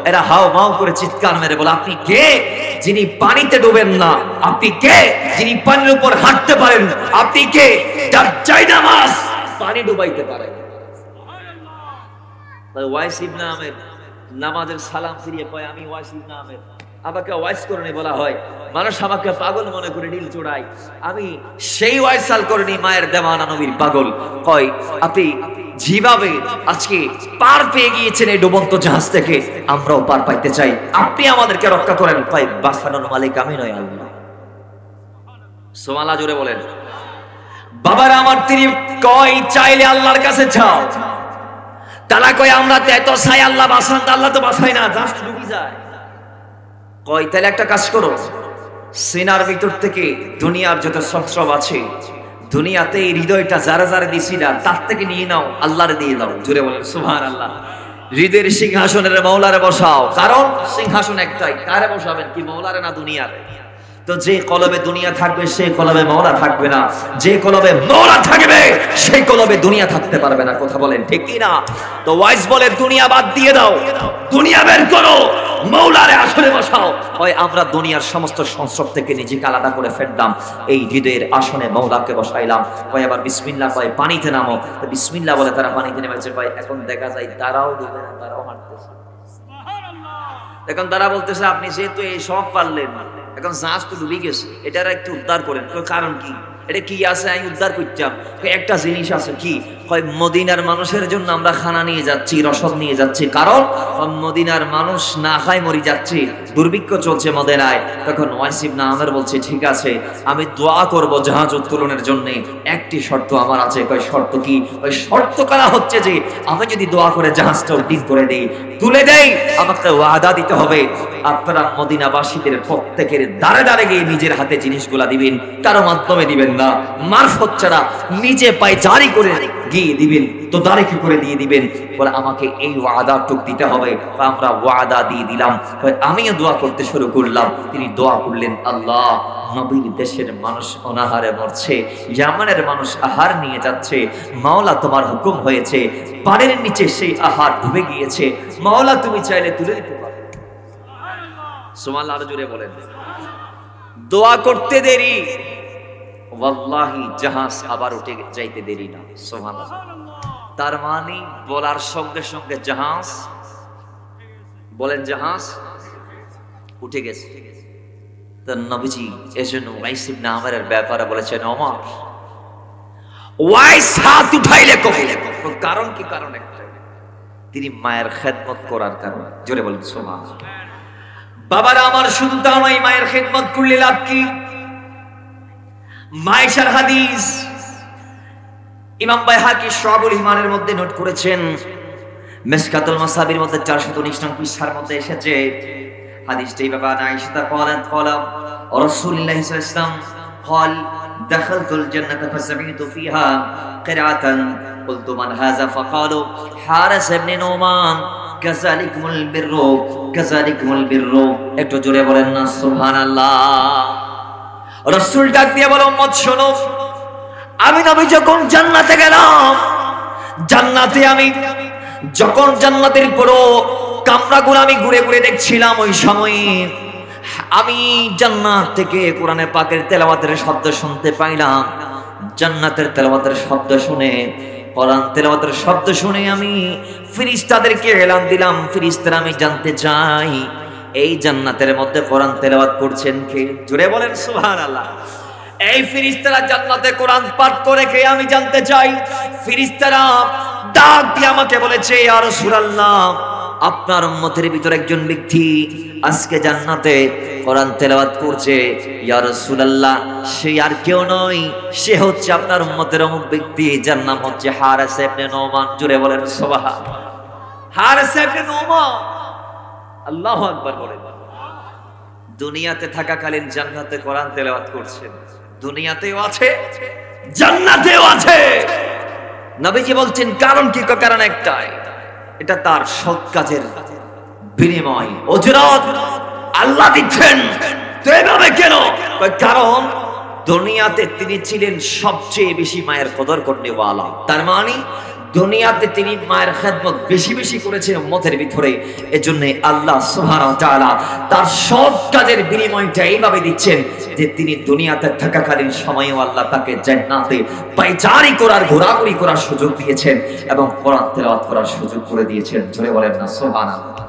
Speaker 1: এরা হাও মাও করে চিৎকার মেরে বলে আপনি কে যিনি পানিতে ডুবেন না? আপনি কে যিনি পানির উপর হাঁটতে পারেন? আপনি কে যার চাইনা মাছ পানি ডুবাইতে পারেন? ওয়াইস ইবনে আমের নামাজের সালাম ফিরিয়ে কয় আমি ওয়াইস ইবনে আমের। আমাকে ওয়াইস করণী বলা হয়, মানুষ আমাকে পাগল মনে করে নীল চূড়ায়। আমি সেই ওয়াইসাল করণী, মায়ের দেওয়ানা নবীর পাগল। কয় আপনি যেভাবে আজকে পার পেয়ে গিয়েছেন এই ডুবন্ত জাহাজ থেকে, আমরাও পার পাইতে চাই, আপনি আমাদেরকে রক্ষা করেন। কয় বাঁচানোর মালিক আমি নয় আল্লাহ। সুবহানাল্লাহ জোরে বলেন। বাবার আমার তিনি কয় চাইলে আল্লাহর কাছে চাও। তারা কয় আমরা তো এত চাই আল্লাহ বাঁচান, আল্লাহ তো বাঁচায় না, জাস্ট ডুবে যায়। কয় তাহলে একটা কাজ করো, সিনার ভিতর থেকে দুনিয়ার যত সব আছে, দুনিয়াতে এই হৃদয়টা যারা যারা দিছিলা তার থেকে নিয়ে নাও, আল্লাহরে দিয়ে দাও। জুড়ে বলেন সুবহানাল্লাহ। হৃদয়ের সিংহাসনের মওলারে বসাও, কারণ সিংহাসন একটাই। কারে বসাবেন? কি মওলারে না দুনিয়ারে? তো যে কলবে দুনিয়া থাকবে সেই কলবে মওলা থাকবে না, যে কলবে মওলা থাকবে সেই কলবে দুনিয়া থাকতে পারবে না। কথা বলেন ঠিক কি না? তো ওয়াইজ বলে দুনিয়া বাদ দিয়ে দাও, দুনিয়া বের করো, মওলারে আসলে বসাও। হয় আমরা দুনিয়ার সমস্ত সংস্রব থেকে নিজেকে আলাদা করে ফেললাম, এই হৃদয়ের আসনে মওলাকে বসাইলাম। হয় আবার বিসমিল্লাহ কয় পানিতে নামো, বিসমিল্লাহ বলে তারা পানিতে নেমেছে। কয় এখন দেখা যায় তারাও ডুবে না, তারাও হাঁটতেছে। এখন তারা বলতেছে আপনি যেহেতু এই সব পারলেন, এখন জাহাজ তো ডুবে গেছে, এটার একটু উদ্ধার করেন। কারণ কি? এটা কি আছে আমি উদ্ধার করতাম? একটা জিনিস আছে। কি? হয় মদিনার মানুষের জন্য আমরা খানা নিয়ে যাচ্ছি, রসদ নিয়ে যাচ্ছি, কারণ মদিনার মানুষ না খায় মরি যাচ্ছে, দুর্ভিক্ষ চলছে মদিনায়। তখন ওয়াইস ইবনে আমের বলছে ঠিক আছে, আমি দোয়া করব জাহাজ উত্তোলনের জন্য, একটি শর্ত আমার আছে। কয় শর্ত কি? ওই শর্ত করা হচ্ছে যে আমি যদি দোয়া করে জাহাজটা উদ্দিন করে দেই, তুলে দেই, আমাকে ওয়াদা দিতে হবে আপনারা মদিনাবাসীদের প্রত্যেকের দাঁড়ে দাঁড়ে গিয়ে নিজের হাতে জিনিসগুলা দিবেন, কারো মাধ্যমে দিবেন না, মারফত ছাড়া নিজে পায়ে জারি করে গিয়ে দিবেন, তো দাঁড়িয়ে করে দিয়ে দিবেন। বলে আমাকে এই ওয়াদাটুক দিতে হবে। আমরা ওয়াদা দিয়ে দিলাম। আমিও দোয়া করতে শুরু করলাম। তিনি দোয়া করলেন, আল্লাহ নবীর দেশের মানুষ অনাহারে মরছে, ইয়ামানের মানুষ আহার নিয়ে যাচ্ছে, মাওলা তোমার হুকুম হয়েছে, পানির নিচে সেই আহার ডুবে গিয়েছে, মাওলা তুমি চাইলে তুলে দিতে পারো। সুবহানাল্লাহ, আরো জোরে বলেন। দোয়া করতে দেরি, ওয়াল্লাহি জাহাজ আবার উঠে যাইতে দেরি না। সুবহানাল্লাহ। তার মানে বলার সঙ্গে সঙ্গে জাহাজ, বলেন জাহাজ উঠে গেছে। তার নবীজি এজন্য ওয়াইস ইবনে আমেরের ব্যাপারে বলেছেন, ওমর ওয়াইস হাত উঠাইলে কবুল। কারণ কি? কারণ একটা, তিনি মায়ের খেদমত করার কারণে। জোরে বলেন সুবহানাল্লাহ। বাবারা আমার, শুধু তা নয়, মায়ের খেদমত করলে লাভ কি? মায়েশার হাদিস ইমাম বাইহাকি শুআবুল ঈমানের মধ্যে নোট করেছেন, মিশকাতুল মাসাবির মধ্যে 419 নং পৃষ্ঠার মধ্যে এসেছে হাদিসটি। বাবা আয়েশা قالت قال رسول الله صلى الله عليه وسلم قال دخلت الجنة فسمعت فيها قراءة قلت من هذا فقالوا حارس بن نعمان كذلكم البر كذلكم البر। একটু জোরে বলেন না সুবহানাল্লাহ। রাসূল ডাক দিয়ে বলে, উম্মত শোনো, আমি নবী যখন জান্নাতে গেলাম, জান্নাতে আমি যখন জান্নাতের পুরো কামরাগুলো আমি ঘুরে ঘুরে দেখছিলাম, ওই সময়ে আমি জান্নাত থেকে কোরআনে পাকের তেলাওয়াতের শব্দ শুনতে পাইলাম। জান্নাতের তেলাওয়াতের শব্দ শুনে, কোরআন তেলাওয়াতের শব্দ শুনে আমি ফেরেশতাদেরকে এলান দিলাম, ফেরেশতারা আমি জানতে চাই এই জান্নাতের মধ্যে কোরআন তেলাওয়াত করছেন কে? জোরে বলেন সুবহানাল্লাহ। এই ফেরেশতারা জান্নাতে কোরআন পাঠ করে কে? আমি জানতে চাই। ফেরেশতারা ডাক দিয়ে আমাকে বলেছে, ইয়া রাসূলুল্লাহ, আপনার উম্মতের ভিতর একজন ব্যক্তি আজকে জান্নাতে কোরআন তেলাওয়াত করছে। ইয়া রাসূলুল্লাহ, সে আর কেউ নয়, সে হচ্ছে আপনার উম্মতের অমুক ব্যক্তি, যার নাম হচ্ছে হারিস ইবনে নুমান। জোরে বলেন সুবহানাল্লাহ। হারিস ইবনে নুমান, আল্লাহু আকবার বলেন। দুনিয়াতে থাকাকালীন জান্নাতে কোরআন তেলাওয়াত করছেন, দুনিয়াতেও আছে, জান্নাতেও আছে। নবীজি বলছেন কারণ কি? কারণ একটাই, এটা তার সৎ কাজের বিনিময়, উজরত আল্লাহ দিচ্ছেন। তো এভাবে কেন? কারণ দুনিয়াতে তিনি ছিলেন সবচেয়ে বেশি মায়ের কদর করনেওয়ালা। তার মানে দুনিয়াতে তিনি মায়ের খেদমত বেশি বেশি করেছেন উম্মতের ভিতরে। এজন্য আল্লাহ সুবহানাহু ওয়া তাআলা তার সব কাজের বিনিময়টা এইভাবে দিচ্ছেন যে তিনি দুনিয়াতে থাকাকালীন সময়েও আল্লাহ তাকে জান্নাতে পায়চারি করার, ঘোরাঘুরি করার সুযোগ দিয়েছেন এবং কোরআন তেলাওয়াত করার সুযোগ করে দিয়েছেন। জোরে বলেন না সুবহানাল্লাহ।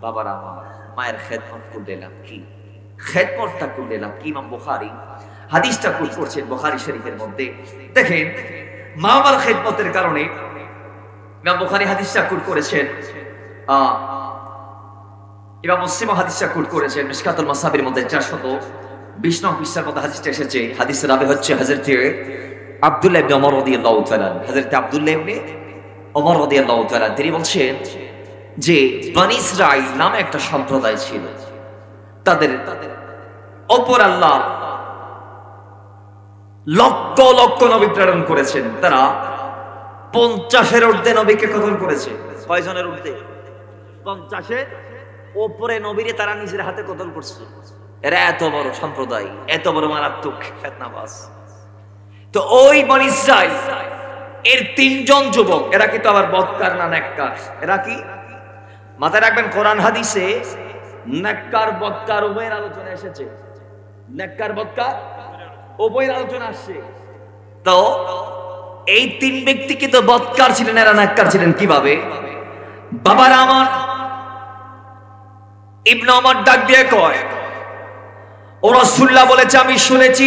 Speaker 1: বাবারা আমার, মায়ের খেদমত করলে লাভ কি? খেদমতটা করলে লাভ কি? ইমাম বুখারী হাদিসটা কোট করছেন বুখারী শরীফের মধ্যে। দেখেন, মা বাবার খেদমতের কারণে ইমাম বুখারী হাদিসটা কোট করেছেন, ইমাম মুসলিম হাদিসটা কোট করেছেন মিশকাতুল মাসাবির মধ্যে 420 নং পৃষ্ঠার মধ্যে হাদিসটা এসেছে। হাদিসের রাবি হচ্ছে হযরত আব্দুল্লাহ ইবনে ওমর রাদিয়াল্লাহু তাআলা। হযরত আব্দুল্লাহ ইবনে ওমর রাদিয়াল্লাহু তাআলা তিনি বলছেন যে বনি ইসরাঈল নামে একটা সম্প্রদায় ছিল, তাদের অপর আল্লাহ লক্ষ লক্ষ নবী প্রেরণ করেছেন, তারা 50-এর ঊর্ধ্বে নবীকে কতল করেছে। কয়জনের ঊর্ধ্বে? 50-এর ওপরে নবীরে তারা নিজের হাতে কতল করছে। এরা এত বড় সম্প্রদায়, এত বড় মারাত্মক ফিতনাবাজ। তো ওই বনি ইসরাইল এর 3 জন যুবক, এরা কিন্তু আবার বদকার না নেককার? এরা কি মাথায় রাখবেন, কোরআন হাদিসে নেককার বদকার উভয়ের আলোচনা এসেছে। নেককার বদকার উভয়ের আলোচনা আসছে। তো এই 3 ব্যক্তি কিন্তু বদকার ছিলেন, এরা নেককার ছিলেন কিভাবে? বাবারা আমার, ইবনে ওমর ডাক দিয়ে কয়, ও রাসূলুল্লাহ বলেছে আমি শুনেছি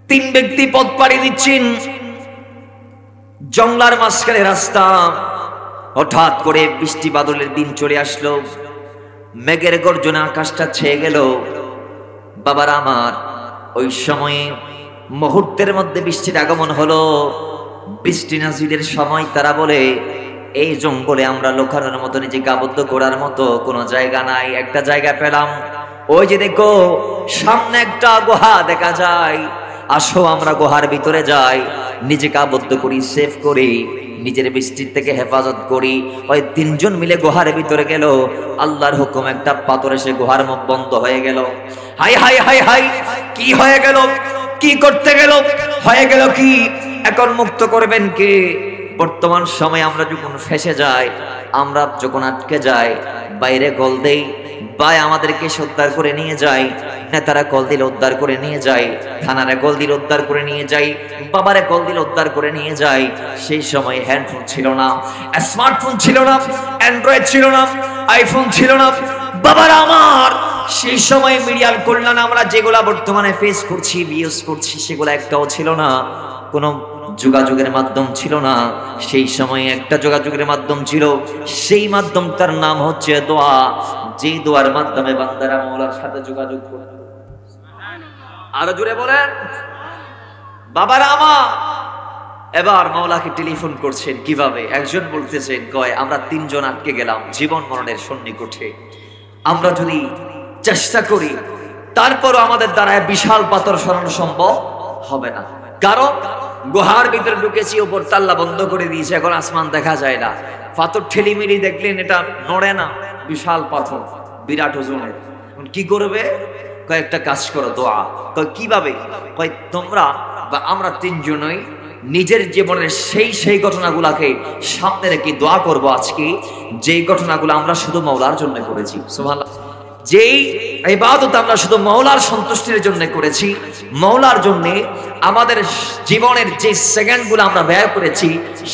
Speaker 1: 3 ব্যক্তি পথ পাড়ি দিচ্ছেন, জঙ্গলার মাঝখানে রাস্তা, হঠাৎ করে বৃষ্টি বাদলের দিন চলে আসলো, মেঘের গর্জনে আকাশটা ছেয়ে গেল। বাবারা আমার, ওই সময়ে মুহূর্তের মধ্যে বৃষ্টির আগমন হলো। বৃষ্টি নাজিলের সময় তারা বলে, এই জঙ্গলে আমরা লুকানোর মতো, নিজেকে আবদ্ধ করার মতো কোনো জায়গা নাই। একটা জায়গা পেলাম, ওই যে দেখো সামনে একটা গুহা দেখা যায়, আসো আমরা গুহার ভিতরে যাই, নিজেকে আবদ্ধ করি, সেভ করি, নিজের বৃষ্টির থেকে হেফাজত করি। ওই 3 জন মিলে গুহার ভিতরে গেল। আল্লাহর হুকুম, একটা পাথর এসে গুহার মুখ বন্ধ হয়ে গেল। হাই হাই হাই হাই, কি হয়ে গেল? কি করতে গেল? হয়ে গেল কি? এখন মুক্ত করবেন কে? বর্তমান সময় আমরা যখন ফেসে যাই, আমরা যখন আটকে যাই, বাইরে কল দেই, ভাই আমাদেরকে উদ্ধার করে নিয়ে যায়, নেতারা কল দিলে উদ্ধার করে নিয়ে যায়, থানারা কল দিলে উদ্ধার করে নিয়ে যায়, বাবারে কল দিলে উদ্ধার করে নিয়ে যায়। সেই সময় হ্যান্ডফোন ছিল না, স্মার্টফোন ছিল না, অ্যান্ড্রয়েড ছিল না, আইফোন ছিল না। বাবারা আমার, সেই সময় মিডিয়ার কল্যাণ আমরা যেগুলা বর্তমানে ফেস করছি, ইউজ করছি, সেগুলো একটাও ছিল না। কোনো যোগাযোগের মাধ্যম ছিল না। সেই সময় একটা যোগাযোগের মাধ্যম ছিল, সেই মাধ্যমটার নাম হচ্ছে দোয়া। যে দোয়ার মাধ্যমে বান্দারা মাওলার সাথে যোগাযোগ করত। আরো জোরে বলেন বাবারা আমার। এবার মাওলাকে টেলিফোন করছেন কিভাবে? একজন বলতেছেন, কয় আমরা 3 জন আটকে গেলাম জীবন মরণের সন্নিকটে, আমরা যদি চেষ্টা করি তারপরও আমাদের দ্বারা বিশাল পাথর সরানো সম্ভব হবে না, কারণ গুহার ভিতরে ঢুকেছি, উপর তাল্লা বন্ধ করে দিয়েছে, এখন আসমান দেখা যায় না। পাথর ঠেলিমিলি দেখলেন এটা নড়ে না, বিশাল পাথর, বিরাট ওজনের। কি করবে? কয়েকটা কাজ করো, দোয়া। কিভাবে? কয় তোমরা বা আমরা 3 জনই নিজের জীবনের সেই ঘটনাগুলাকে সামনে রেখে দোয়া করব আজকে, যেই ঘটনাগুলো আমরা শুধু মাওলার জন্য করেছি। সুবহানাল্লাহ। যেই ইবাদত আমরা শুধু মাওলার সন্তুষ্টির জন্য করেছি, মাওলার জন্য আমাদের জীবনের যে সেকেন্ডগুলো আমরা ব্যয় করেছি,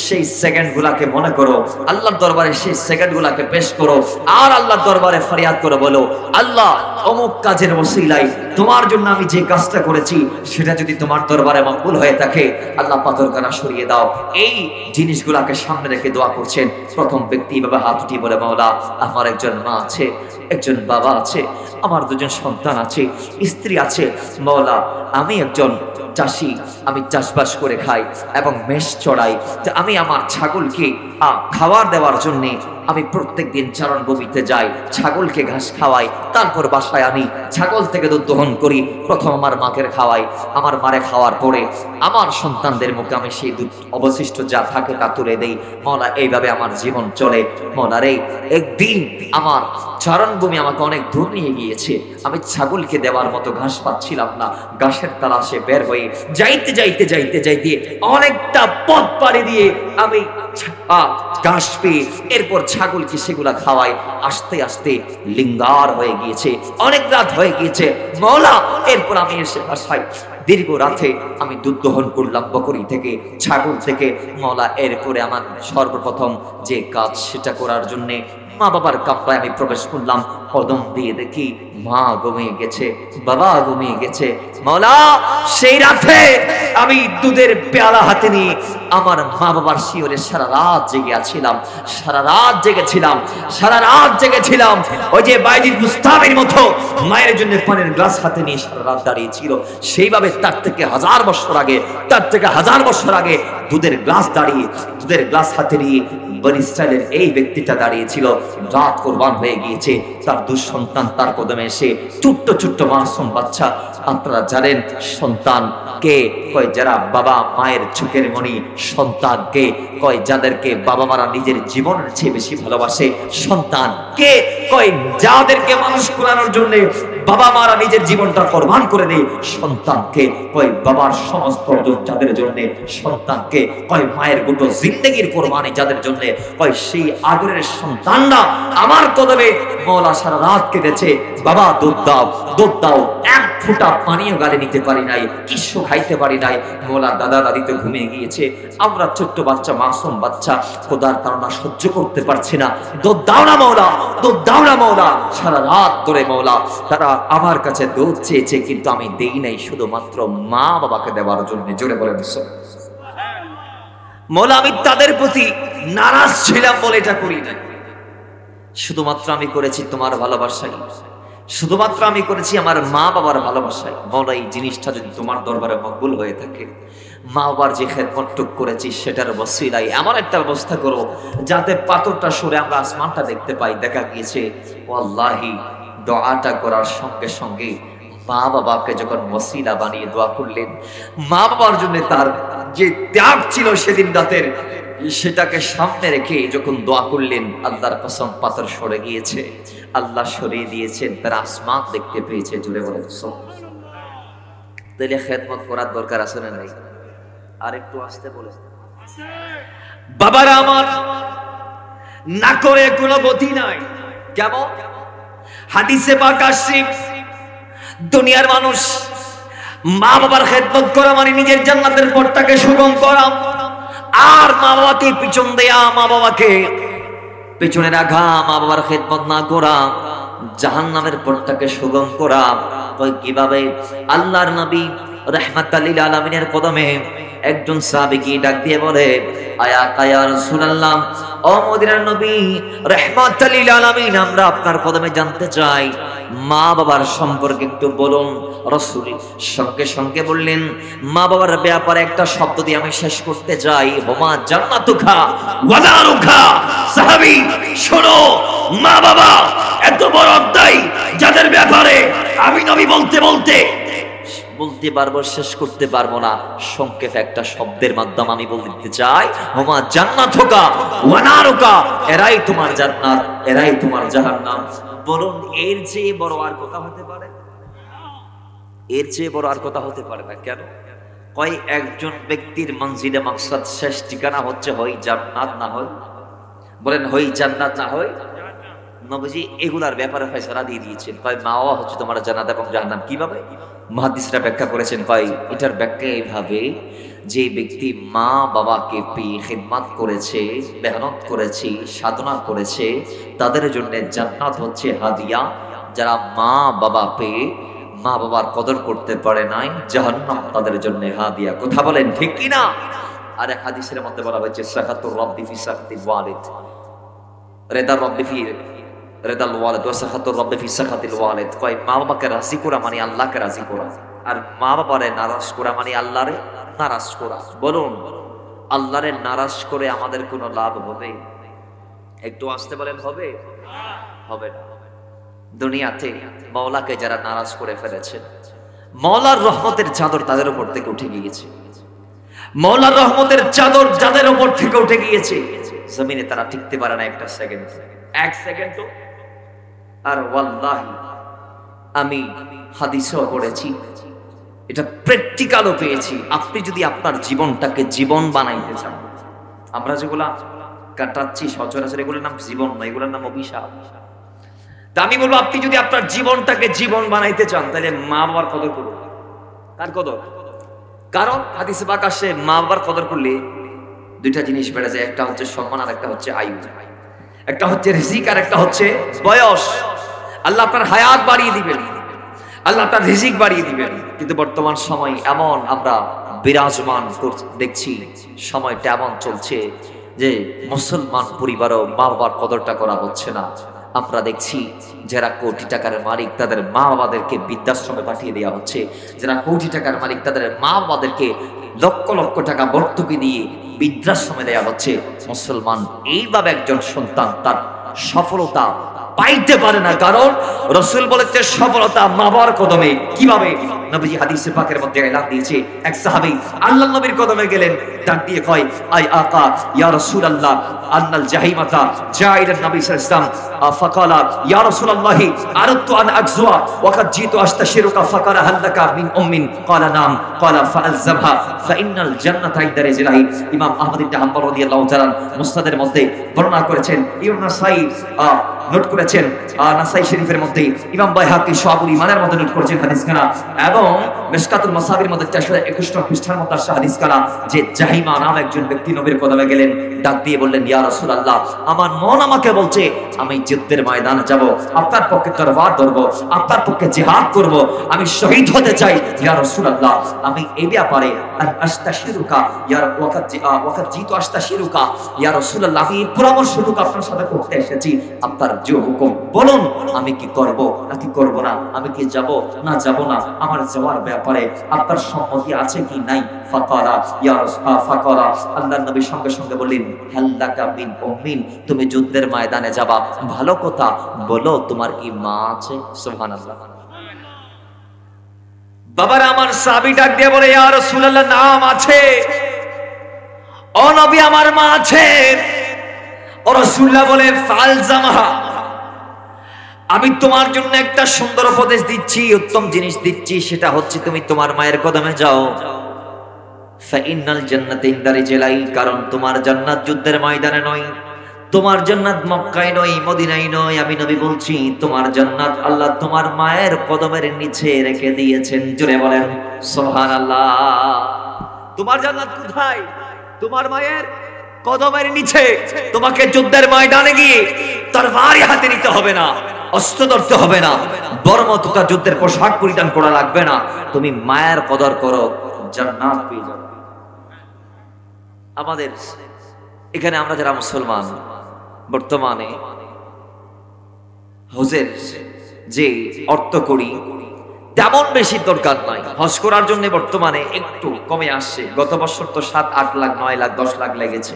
Speaker 1: সেই সেকেন্ডগুলোকে মনে করো, আল্লাহর দরবারে সেই সেকেন্ডগুলোকে পেশ করো, আর আল্লাহর দরবারে ফরিয়াদ করে বলো, আল্লাহ অমুক কাজের ওসিলায় তোমার জন্য আমি যে কাজটা করেছি, সেটা যদি তোমার দরবারে মকবুল হয়ে থাকে, আল্লাহ পাথরখানা সরিয়ে দাও। এই জিনিসগুলোকে সামনে রেখে দোয়া করছেন। প্রথম ব্যক্তি এভাবে হাত উঠিয়ে বলে, মাওলা আমার একজন মা আছে, একজন বাবা আছে, আমার 2 জন সন্তান আছে, স্ত্রী আছে। মাওলা আমি একজন চাষি, আমি চাষবাস করে খাই এবং মেষ চড়াই। আমি আমার ছাগলকে খাবার দেওয়ার জন্য আমি প্রত্যেকদিন চারণ ভূমিতে যাই, ছাগলকে ঘাস খাওয়াই, তারপর বাসায় আমি ছাগল থেকে দুধ দহন করি। প্রথম আমার মাকে খাওয়াই, আমার মারে খাওয়ার পরে আমার সন্তানদের মুখে আমি সেই দুধ অবশিষ্ট যা থাকে তা তুলে দেই। মাওলা এইভাবে আমার জীবন চলে। মাওলা রে, একদিন আমার চারণভূমি আমাকে অনেক দূর নিয়ে গিয়েছে, আমি ছাগলকে দেওয়ার মতো ঘাস পাচ্ছিলাম না। ঘাসের তালাশে বের হয়ে যাইতে যাইতে যাইতে যাইতে অনেকটা পথ পাড়ি দিয়ে আমি ঘাস পেয়ে এরপর ছাগলকে সেগুলা খাওয়াই। আস্তে আস্তে লিঙ্গার হয়ে গিয়েছে, অনেক রাত হয়ে গিয়েছে। মাওলা এরপর আমি এসে বাসায় দীর্ঘ রাতে আমি দুধ দহন করলাম বকরি থেকে, ছাগল থেকে। মাওলা এরপরে আমার সর্বপ্রথম যে কাজ সেটা করার জন্যে মা বাবার কামরায় আমি প্রবেশ করলাম। কদম দিয়ে দেখি মা ঘুমিয়ে গেছে, বাবা ঘুমিয়ে গেছে। মাওলা সেই রাতে আমি দুধের পেয়ালা হাতে নিয়ে আমার মা বাবার শিওরে সারা রাত জেগে আছিলাম, সারা রাত জেগেছিলাম, সারা রাত জেগেছিলাম। ওই যে বাইজিদ মুস্তাফির মতো মায়ের জন্য পানির গ্লাস হাতে নিয়ে সারা রাত দাঁড়িয়েছিল, সেইভাবে তার থেকে 1000 বছর আগে, তার থেকে 1000 বছর আগে দুধের গ্লাস দাঁড়িয়ে, দুধের গ্লাস হাতে নিয়ে বনি ইসরাইলের এই ব্যক্তিটা দাঁড়িয়েছিল। রাত কোরবান হয়ে গিয়েছে, তার দুঃসন্তান তার কদমে এসে ছোট্ট ছোট্ট মাসুম বাচ্চা। আপনারা জানেন সন্তান কে? কয় যারা বাবা মায়ের চোখের মণি। সন্তান কে? কয় যাদেরকে বাবা মারা নিজের জীবনের চেয়ে বেশি ভালোবাসে। সন্তান কে? কয় যাদেরকে মানুষ করানোর জন্য বাবা মারা নিজের জীবনটা কোরবান করে দেয়। সন্তানকে কয় বাবার সমস্ত যাদের জন্য। সন্তানকে কয় মায়ের গোটা জিন্দেগির কোরবানি যাদের জন্য। কয় সেই আদরের সন্তানরা আমার কদমে মওলা সারা রাত কেঁদেছে, বাবা দুধ দাও, দুধ দাও। এক ফোঁটা পানিও গালে নিতে পারি নাই, কিছু খাইতে পারি নাই। মওলা দাদা দাদি তো ঘুমিয়ে গিয়েছে, আমরা ছোট্ট বাচ্চা মাসুম বাচ্চা খোদার তাড়না সহ্য করতে পারছি না। দুধ দাও না মওলা, দুধ দাও না মওলা। সারা রাত ধরে মওলা তারা আমার কাছে দুধ চেয়েছে, কিন্তু আমি দেই নাই শুধুমাত্র মা বাবাকে দেওয়ার জন্য। জোরে বলেন মওলা, আমি তাদের প্রতি নারাজ ছিলাম বলে এটা করি নাই, শুধুমাত্র আমি করেছি তোমার ভালোবাসায়, শুধুমাত্র আমি করেছি আমার মা বাবার ভালোবাসায়। মওলা এই জিনিসটা যদি তোমার দরবারে মকবুল হয়ে থাকে, মা বাবার যে খেদমতটুক করেছি সেটার ওসিলায় এমন একটা ব্যবস্থা করো যাতে পাথরটা সরে আমরা আসমানটা দেখতে পাই। দেখা গিয়েছে ওয়াল্লাহি দোয়াটা করার সঙ্গে সঙ্গে মা বাবাকে যখন ওসিলা বানিয়ে দোয়া করলেন, মা বাবার জন্য তার যে ত্যাগ ছিল সেদিন রাতের, সেটাকে সামনে রেখে যখন দোয়া করলেন, আল্লাহর কসম পাথর সরে গিয়েছে, আল্লাহ সরিয়ে দিয়েছেন, তারা আসমান দেখতে পেয়েছে। জুড়ে বলেন তাহলে খেদমত করার দরকার আছে না নাই? আর একটু আসতে বলে বাবারা আমার না করে কোনো গতি নাই। কেমন? হাদিসে পাক আসছে দুনিয়ার মানুষ মা বাবার খেদমত করা মানে নিজের জান্নাতের পথটাকে সুগম করা, আর মা বাবাকে পিছন দেয়া, মা বাবাকে পেছনে রাখা, মা বাবার খেদমত না করা, জাহান্নামের পথটাকে সুগম করা। কিভাবে? আল্লাহর নবী রাহমাতাল লিল আলামিনের কদমে একজন সাহাবী ডাক দিয়ে বলে, আয়া কায়া রাসূলুল্লাহ, ও মদিনার নবী রাহমাতাল লিল আলামিন, আমরা আপনার কদমে জানতে চাই মা বাবার সম্পর্কে একটু বলুন। রাসূল সঙ্গে সঙ্গে বললেন, মা বাবার ব্যাপারে একটা শব্দ দিয়ে আমি শেষ করতে চাই, হুমা জান্নাতুকা ওয়া নারুকা। সাহাবী শোনো, মা বাবা এত বড় অধ্যায় যাদের ব্যাপারে আমি নবী বলতে পারবো, শেষ করতে পারবো না। সংক্ষেপে একটা শব্দের মাধ্যমে আমি বলতে চাই, হুমা জান্নাতুকা ওয়া নারুকা, এরাই তোমার জান্নাত, এরাই তোমার জাহান্নাম। বলুন এর চেয়ে বড় আর কথা হতে পারে? এর চেয়ে বড় আর কথা হতে পারে না। কেন? কয় একজন ব্যক্তির মঞ্জিলে মাকসাদ, শেষ ঠিকানা হচ্ছে হয় জান্নাত না হয়, বলেন হয় জান্নাত না হয়। নবীজি এগুলার ব্যাপারে ফয়সালা দিয়ে দিয়েছেন। কয় মা বাবা হচ্ছে তোমার জান্নাত এবং জাহান্নাম। কিভাবে? মুহাদ্দিসরা ব্যাখ্যা করেছেন, কয় এটার ব্যাখ্যা এইভাবে, যে ব্যক্তি মা বাবাকে পেয়ে খিদমত করেছে, মেহনত করেছে, সাধনা করেছে, তাদের জন্য জান্নাত হচ্ছে হাদিয়া। যারা মা বাবা পেয়ে মা বাবার কদর করতে পারে নাই, জাহান্নাম তাদের জন্য হাদিয়া। কথা বলেন ঠিক কি না? আর এক হাদিসের মধ্যে বলা হয়েছে, সাখাতুর রাব্বি ফি সাখাতিল ওয়ালিদ, রিদার রাব্বি ফি রিদাল ওয়ালিদ ওয়া সাখাতুর রাব্বি ফি সাখাতিল ওয়ালিদ। কয় মা বাবাকে রাজি করা মানে আল্লাহকে রাজি করা, আর মা বাবারে নারাজ করা মানে আল্লাহরে নারাজ করা। বলুন আল্লাহরে নারাজ করে আমাদের কোনো লাভ হবে? একটু আসতে বলেন হবে? হবে না। দুনিয়াতে মাওলাকে যারা নারাজ করে ফেলেছেন, মাওলার রহমতের চাদর তাদের উপর থেকে উঠে গিয়েছে। মাওলার রহমতের চাদর যাদের উপর থেকে উঠে গিয়েছে, জমিনে তারা টিকতে পারে না একটা সেকেন্ড, এক সেকেন্ড তো। আর ওয়াল্লাহি আমি হাদিসও পড়েছি, এটা প্র্যাকটিক্যালও পেয়েছি। আপনি যদি আপনার জীবনটাকে জীবন বানাইতে চান, আমরা যেগুলা কাটাচ্ছি সচরাচর এগুলোর নাম জীবন নয়, এগুলোর নাম অভিশাপ। তা আমি বলবো, আপনি যদি আপনার জীবনটাকে জীবন বানাইতে চান, তাহলে মা বাবার কদর করুন। কার কদর? কারণ হাদিসে পাক আসে, মা বাবার কদর করলে দুইটা জিনিস বেড়ে যায়, একটা হচ্ছে সম্মান আর একটা হচ্ছে আয়ু, একটা হচ্ছে রিজিক আর একটা হচ্ছে বয়স। আল্লাহ আপনার হায়াত বাড়িয়ে দিবেন, আল্লাহ আপনার রিজিক বাড়িয়ে দিবেন। কিন্তু বর্তমান সময় এমন, আমরা বিরাজমান দেখছি। সময়টা এমন চলছে যে মুসলমান পরিবারও মা বাবার কদরটা করা হচ্ছে না। আমরা দেখছি যারা কোটি টাকার মালিক তাদের মা বাবাদেরকে বৃদ্ধাশ্রমে পাঠিয়ে দেওয়া হচ্ছে। যারা কোটি টাকার মালিক তাদের মা বাবাদেরকে লক্ষ লক্ষ টাকা ভর্তুকি দিয়ে বৃদ্ধাশ্রমে দেওয়া হচ্ছে। মুসলমান এইভাবে একজন সন্তান তার সফলতা পাইতে পারে না, কারণ রাসূল বলেছে সফলতা মা বাবার কদমে। কিভাবে? নবীজি হাদিসে পাকের মধ্যে এলান দিয়েছে, এক সাহাবী আল্লাহর নবীর কদমে গেলেন, ডাক দিয়ে কয়, আই আকা ইয়া রাসূলুল্লাহ আন্নাল জাহিমাতা জাইরান নবী সাল্লাল্লাহু আলাইহি ওয়াসাল্লাম ফাকালা ইয়া রাসূলুল্লাহ আরাদতু আন আকজুয়া ওয়া কাদ জিতু আস্তাশিরুকা ফাকালা হাল লাকা মিন উম্মিন ক্বালা নাম ক্বালা ফাআলজামহা ফাইন্নাল জান্নাতা ইনদা রিজলিহি। ইমাম আহমদ ইবনে হাম্বল রাদিয়াল্লাহু তাআলা মুসনাদের মধ্যে বর্ণনা করেছেন, ইবনে নাসাই নোট করেছেন নাসাই শরীফের মধ্যে, ইমাম বাইহাকি শুআবুল ঈমানের মধ্যে নোট করেছেন হাদিসখানা, এবং মিশকাতুল মাসাবির মধ্যে 421 নং পৃষ্ঠার মধ্যে আসা হাদিসখানা যে জাহিমা নাম একজন ব্যক্তি নবীর কদমে গেলেন, ডাক দিয়ে বললেন, ইয়া রাসূলুল্লাহ আমার মন আমাকে বলছে আমি যুদ্ধের ময়দানে যাব, আপনার পক্ষে তরবার ধরব, আপনার পক্ষে জিহাদ করব, আমি শহীদ হতে চাই। ইয়া রাসূলুল্লাহ আমি এই ব্যাপারে আস্তাশিরুকা ইয়া ওয়াকাত জিতু আস্তাশিরুকা ইয়া রাসূলুল্লাহ আমি পরামর্শটুকু আপনার সাথে করতে এসেছি, আপনার যে হুকুম বলুন, আমি কি করব নাকি করব না, আমি কি যাব না যাব না, আমার যাওয়ার ব্যাপারে আপনার সম্মতি আছে কি নাই। ফাকালা ইয়া রাসূলুল্লাহ ফাকালা আল্লাহর নবী সঙ্গে সঙ্গে বললেন, হাল্লাকা মিন উম্মিন তুমি যুদ্ধের ময়দানে যাবা, ভালো কথা বলো তোমার কি মা আছে? সুবহানাল্লাহ। বাবার আমার সাহাবী ডাক দিয়ে বলে, ইয়া রাসূলুল্লাহ নাম আছে, ও নবী আমার মা আছে। ও রাসূলুল্লাহ বলে, ফালজামাহা আমি তোমার জন্য একটা সুন্দর উপদেশ দিচ্ছি, উত্তম জিনিস দিচ্ছি, সেটা হচ্ছে তুমি তোমার মায়ের কদমে যাও। ফাইনাল জান্নাত ইনদা রিজলিহি কারণ তোমার জান্নাত যুদ্ধের ময়দানে নয়, তোমার জান্নাত মক্কায় নয়, মদিনায় নয়, আমি নবী বলছি তোমার জান্নাত আল্লাহ তোমার মায়ের কদমের নিচে রেখে দিয়েছেন। জোরে বলেন সুবহানাল্লাহ। তোমার জান্নাত কোথায়? তোমার মায়ের কদমের নিচে। তোমাকে যুদ্ধের ময়দানে গিয়ে তরবারি হাতে নিতে হবে না, অস্ত্র ধরতে হবে না, বর্ম তোকা যুদ্ধের পোশাক পরিধান করা লাগবে না, তুমি মায়ের কদর করো, জান্নাত পেয়ে যাবে। আমাদের এখানে আমরা যারা মুসলমান বর্তমানে হজের যে অর্থ করি তেমন বেশি দরকার নাই। হজ করার জন্য বর্তমানে একটু কমে আসছে। গত বছর তো 7-8 লাখ 9 লাখ 10 লাখ লেগেছে,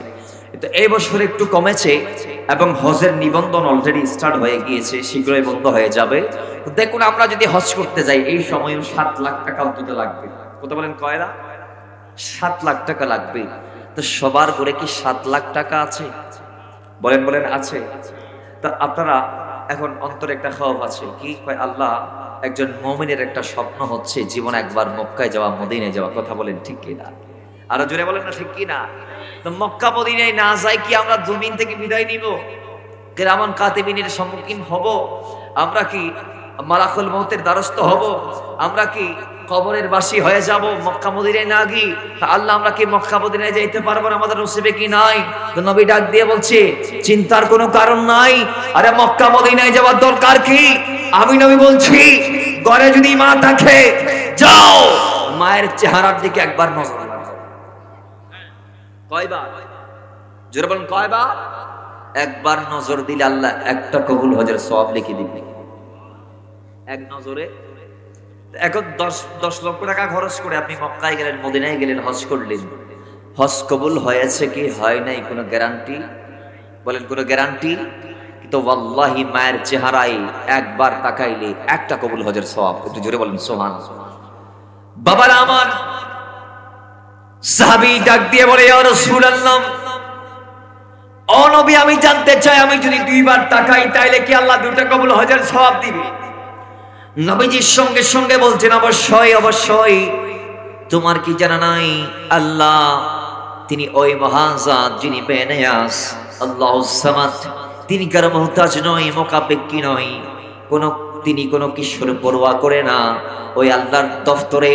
Speaker 1: কিন্তু এই বছর একটু কমেছে এবং হজের নিবন্ধন অলরেডি স্টার্ট হয়ে গিয়েছে, শীঘ্রই বন্ধ হয়ে যাবে। তো দেখুন আমরা যদি হজ করতে যাই এই সময় 7 লাখ টাকা অন্তত লাগবে। কত বলেন? কয়রা? 7 লাখ টাকা লাগবে। তো সবার ঘরে কি 7 লাখ টাকা আছে? বলেন বলেন আছে? তা আপনারা এখন অন্তরে একটা খৌফ আছে, কি কয় আল্লাহ একজন মুমিনের একটা স্বপ্ন হচ্ছে জীবন একবার মক্কায় যাওয়া, মদিনায় যাওয়া। কথা বলেন ঠিক কিনা? আরো জোরে বলেন না ঠিক কিনা? তো মক্কা মদিনায় না যাই কি আমরা জমিন থেকে বিদায় নিব? কিরামান কাতিবিনের সম্মুখীন হব? আমরা কি মালাকুল মউতের দ্বারস্থ হব? আমরা কি কবরের বাসী হয়ে যাব মক্কা মদিনায় না গিয়ে? আল্লাহ আমরা কি মক্কা মদিনায় যাইতে পারবো না? আমাদের নসিবে কি নাই? তো নবী ডাক দিয়ে বলছে চিন্তার কোনো কারণ নাই। আরে মক্কা মদিনায় যাওয়ার দরকার কি? আমি নবী বলছি ঘরে যদি মা থাকে যাও, মায়ের চেহারার দিকে একবার নজর রাখো। কয়বার? জোরে বলেন কয়বার? একবার নজর দিলে আল্লাহ একটা কবুল হজের সওয়াব লিখে দিবে এক নজরে। এখন 10 লক্ষ টাকা খরচ করে আপনি মক্কায় গেলেন, মদিনায় গেলেন, হজ করলেন, হজ কবুল হয়েছে কি হয় নাই কোনো গ্যারান্টি? বলেন কোনো গ্যারান্টি? কিন্তু ওয়াল্লাহি মায়ের চেহারায় একবার তাকাইলে একটা কবুল হজের সওয়াব। একটু জোরে বলেন সুবহানাল্লাহ। বাবারা আমার সাহাবী ডাক দিয়ে বলে, ইয়া রাসূলুল্লাহ ও নবী আমি জানতে চাই আমি যদি 2 বার তাকাই তাইলে কি আল্লাহ 2টা কবুল হজের সওয়াব দিবে? নবীজির সঙ্গে সঙ্গে বলছেন অবশ্যই অবশ্যই। তোমার কি জানা নাই আল্লাহ তিনি ওই মহাজাত যিনি বেনিয়াস আল্লাহুস সামাদ, তিনি কারো মুহতাজ নয়, মুকাব্বিকি নয়, তিনি কোনো কিছুর পরোয়া করে না। ওই আল্লাহর দফতরে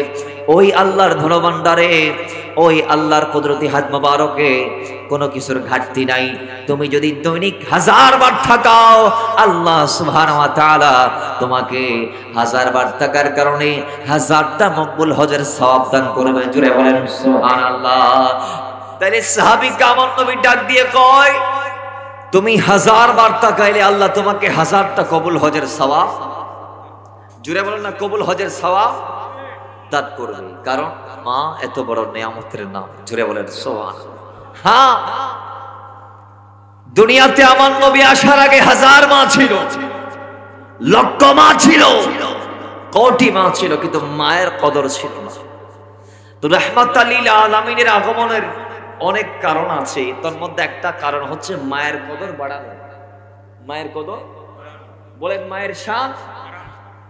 Speaker 1: ওই আল্লাহর ধনভাণ্ডারে, ওই আল্লাহর কুদরতি হাত মোবারকে কোনো কিছুর ঘাটতি নাই। তুমি যদি দৈনিক 1000 বার তাকাও, আল্লাহ সুবহানাহু ওয়া তাআলা তোমাকে 1000 বার তাকার কারণে 1000টা মকবুল হজের সওয়াব দান করবে। জুড়ে বলেন সুবহানাল্লাহ। তাহলে সাহাবীকে আমার নবী ডাক দিয়ে কয়, তুমি 1000 বার তাকাইলে আল্লাহ তোমাকে 1000টা কবুল হজের সওয়াব, জুড়ে বলেন না, কবুল হজের সওয়াব দান করবে। কারণ মা এত বড় নিয়ামতের নাম। জুড়ে বলেন সুবহানাল্লাহ। হ্যাঁ, দুনিয়াতে আমার নবী আসার আগে 1000 মা ছিল, লক্ষ মা ছিল, কোটি মা ছিল, কিন্তু মায়ের কদর ছিল না। তো রাহমাতাল লিল আলামিনের আগমনের অনেক কারণ আছে, তার মধ্যে একটা কারণ হচ্ছে মায়ের কদর বাড়ানো। মায়ের কদর, বলেন মায়ের শান।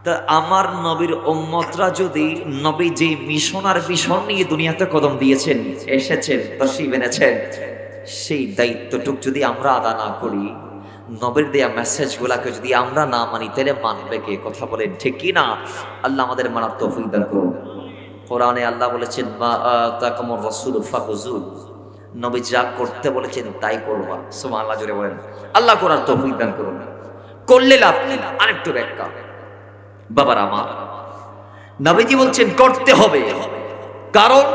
Speaker 1: তা আমার নবীর উম্মতরা যদি নবী যে মিশন আর মিশন নিয়ে দুনিয়াতে কদম দিয়েছেন, এসেছেন, তশরিফ এনেছেন, সেই দায়িত্বটুক যদি আমরা আদা না করি, নবীর দেয়া মেসেজ গুলাকে যদি আমরা না মানি, তাহলে মানবে কে? কথা বলেন ঠিক কি না? আল্লাহ আমাদের মানার তৌফিক দান করুন। কোরআনে আল্লাহ বলেছেন, মা আতাকুমুর রাসূলু ফাখুযুহু, নবী যা করতে বলেছেন তাই করবা। সুবহানাল্লাহ, জোরে বলেন। আল্লাহ করার তৌফিক দান করুন। করলে লাভ নেই। আরেকটু ব্যাখ্যা, বাবার আমার, নবীজি বলছেন করতে হবে, কারণ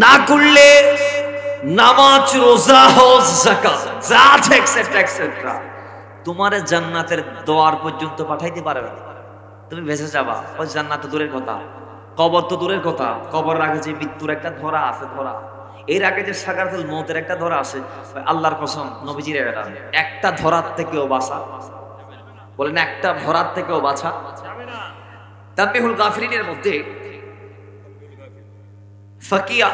Speaker 1: না করলে নামাজ, রোজা, হজ, যাকাত যা আছে এক্সেট্রা এক্সেট্রা তোমার জান্নাতের দোয়ার পর্যন্ত পাঠাইতে পারবে না। তুমি ভেসে যাবা। ওই জান্নাত দূরের কথা, কবর তো দূরের কথা। কবরের আগে যে মৃত্যুর একটা ধরা আছে, ধরা, এর আগে যে সাকারাতুল মউতের একটা ধরা আছে, আল্লাহর কসম নবীজির একটা ধরার থেকেও বাঁচা। বলেন একটা ধরার থেকেও বাঁচা। তানবীহুল গাফিলিনের মধ্যে ফাকিয়া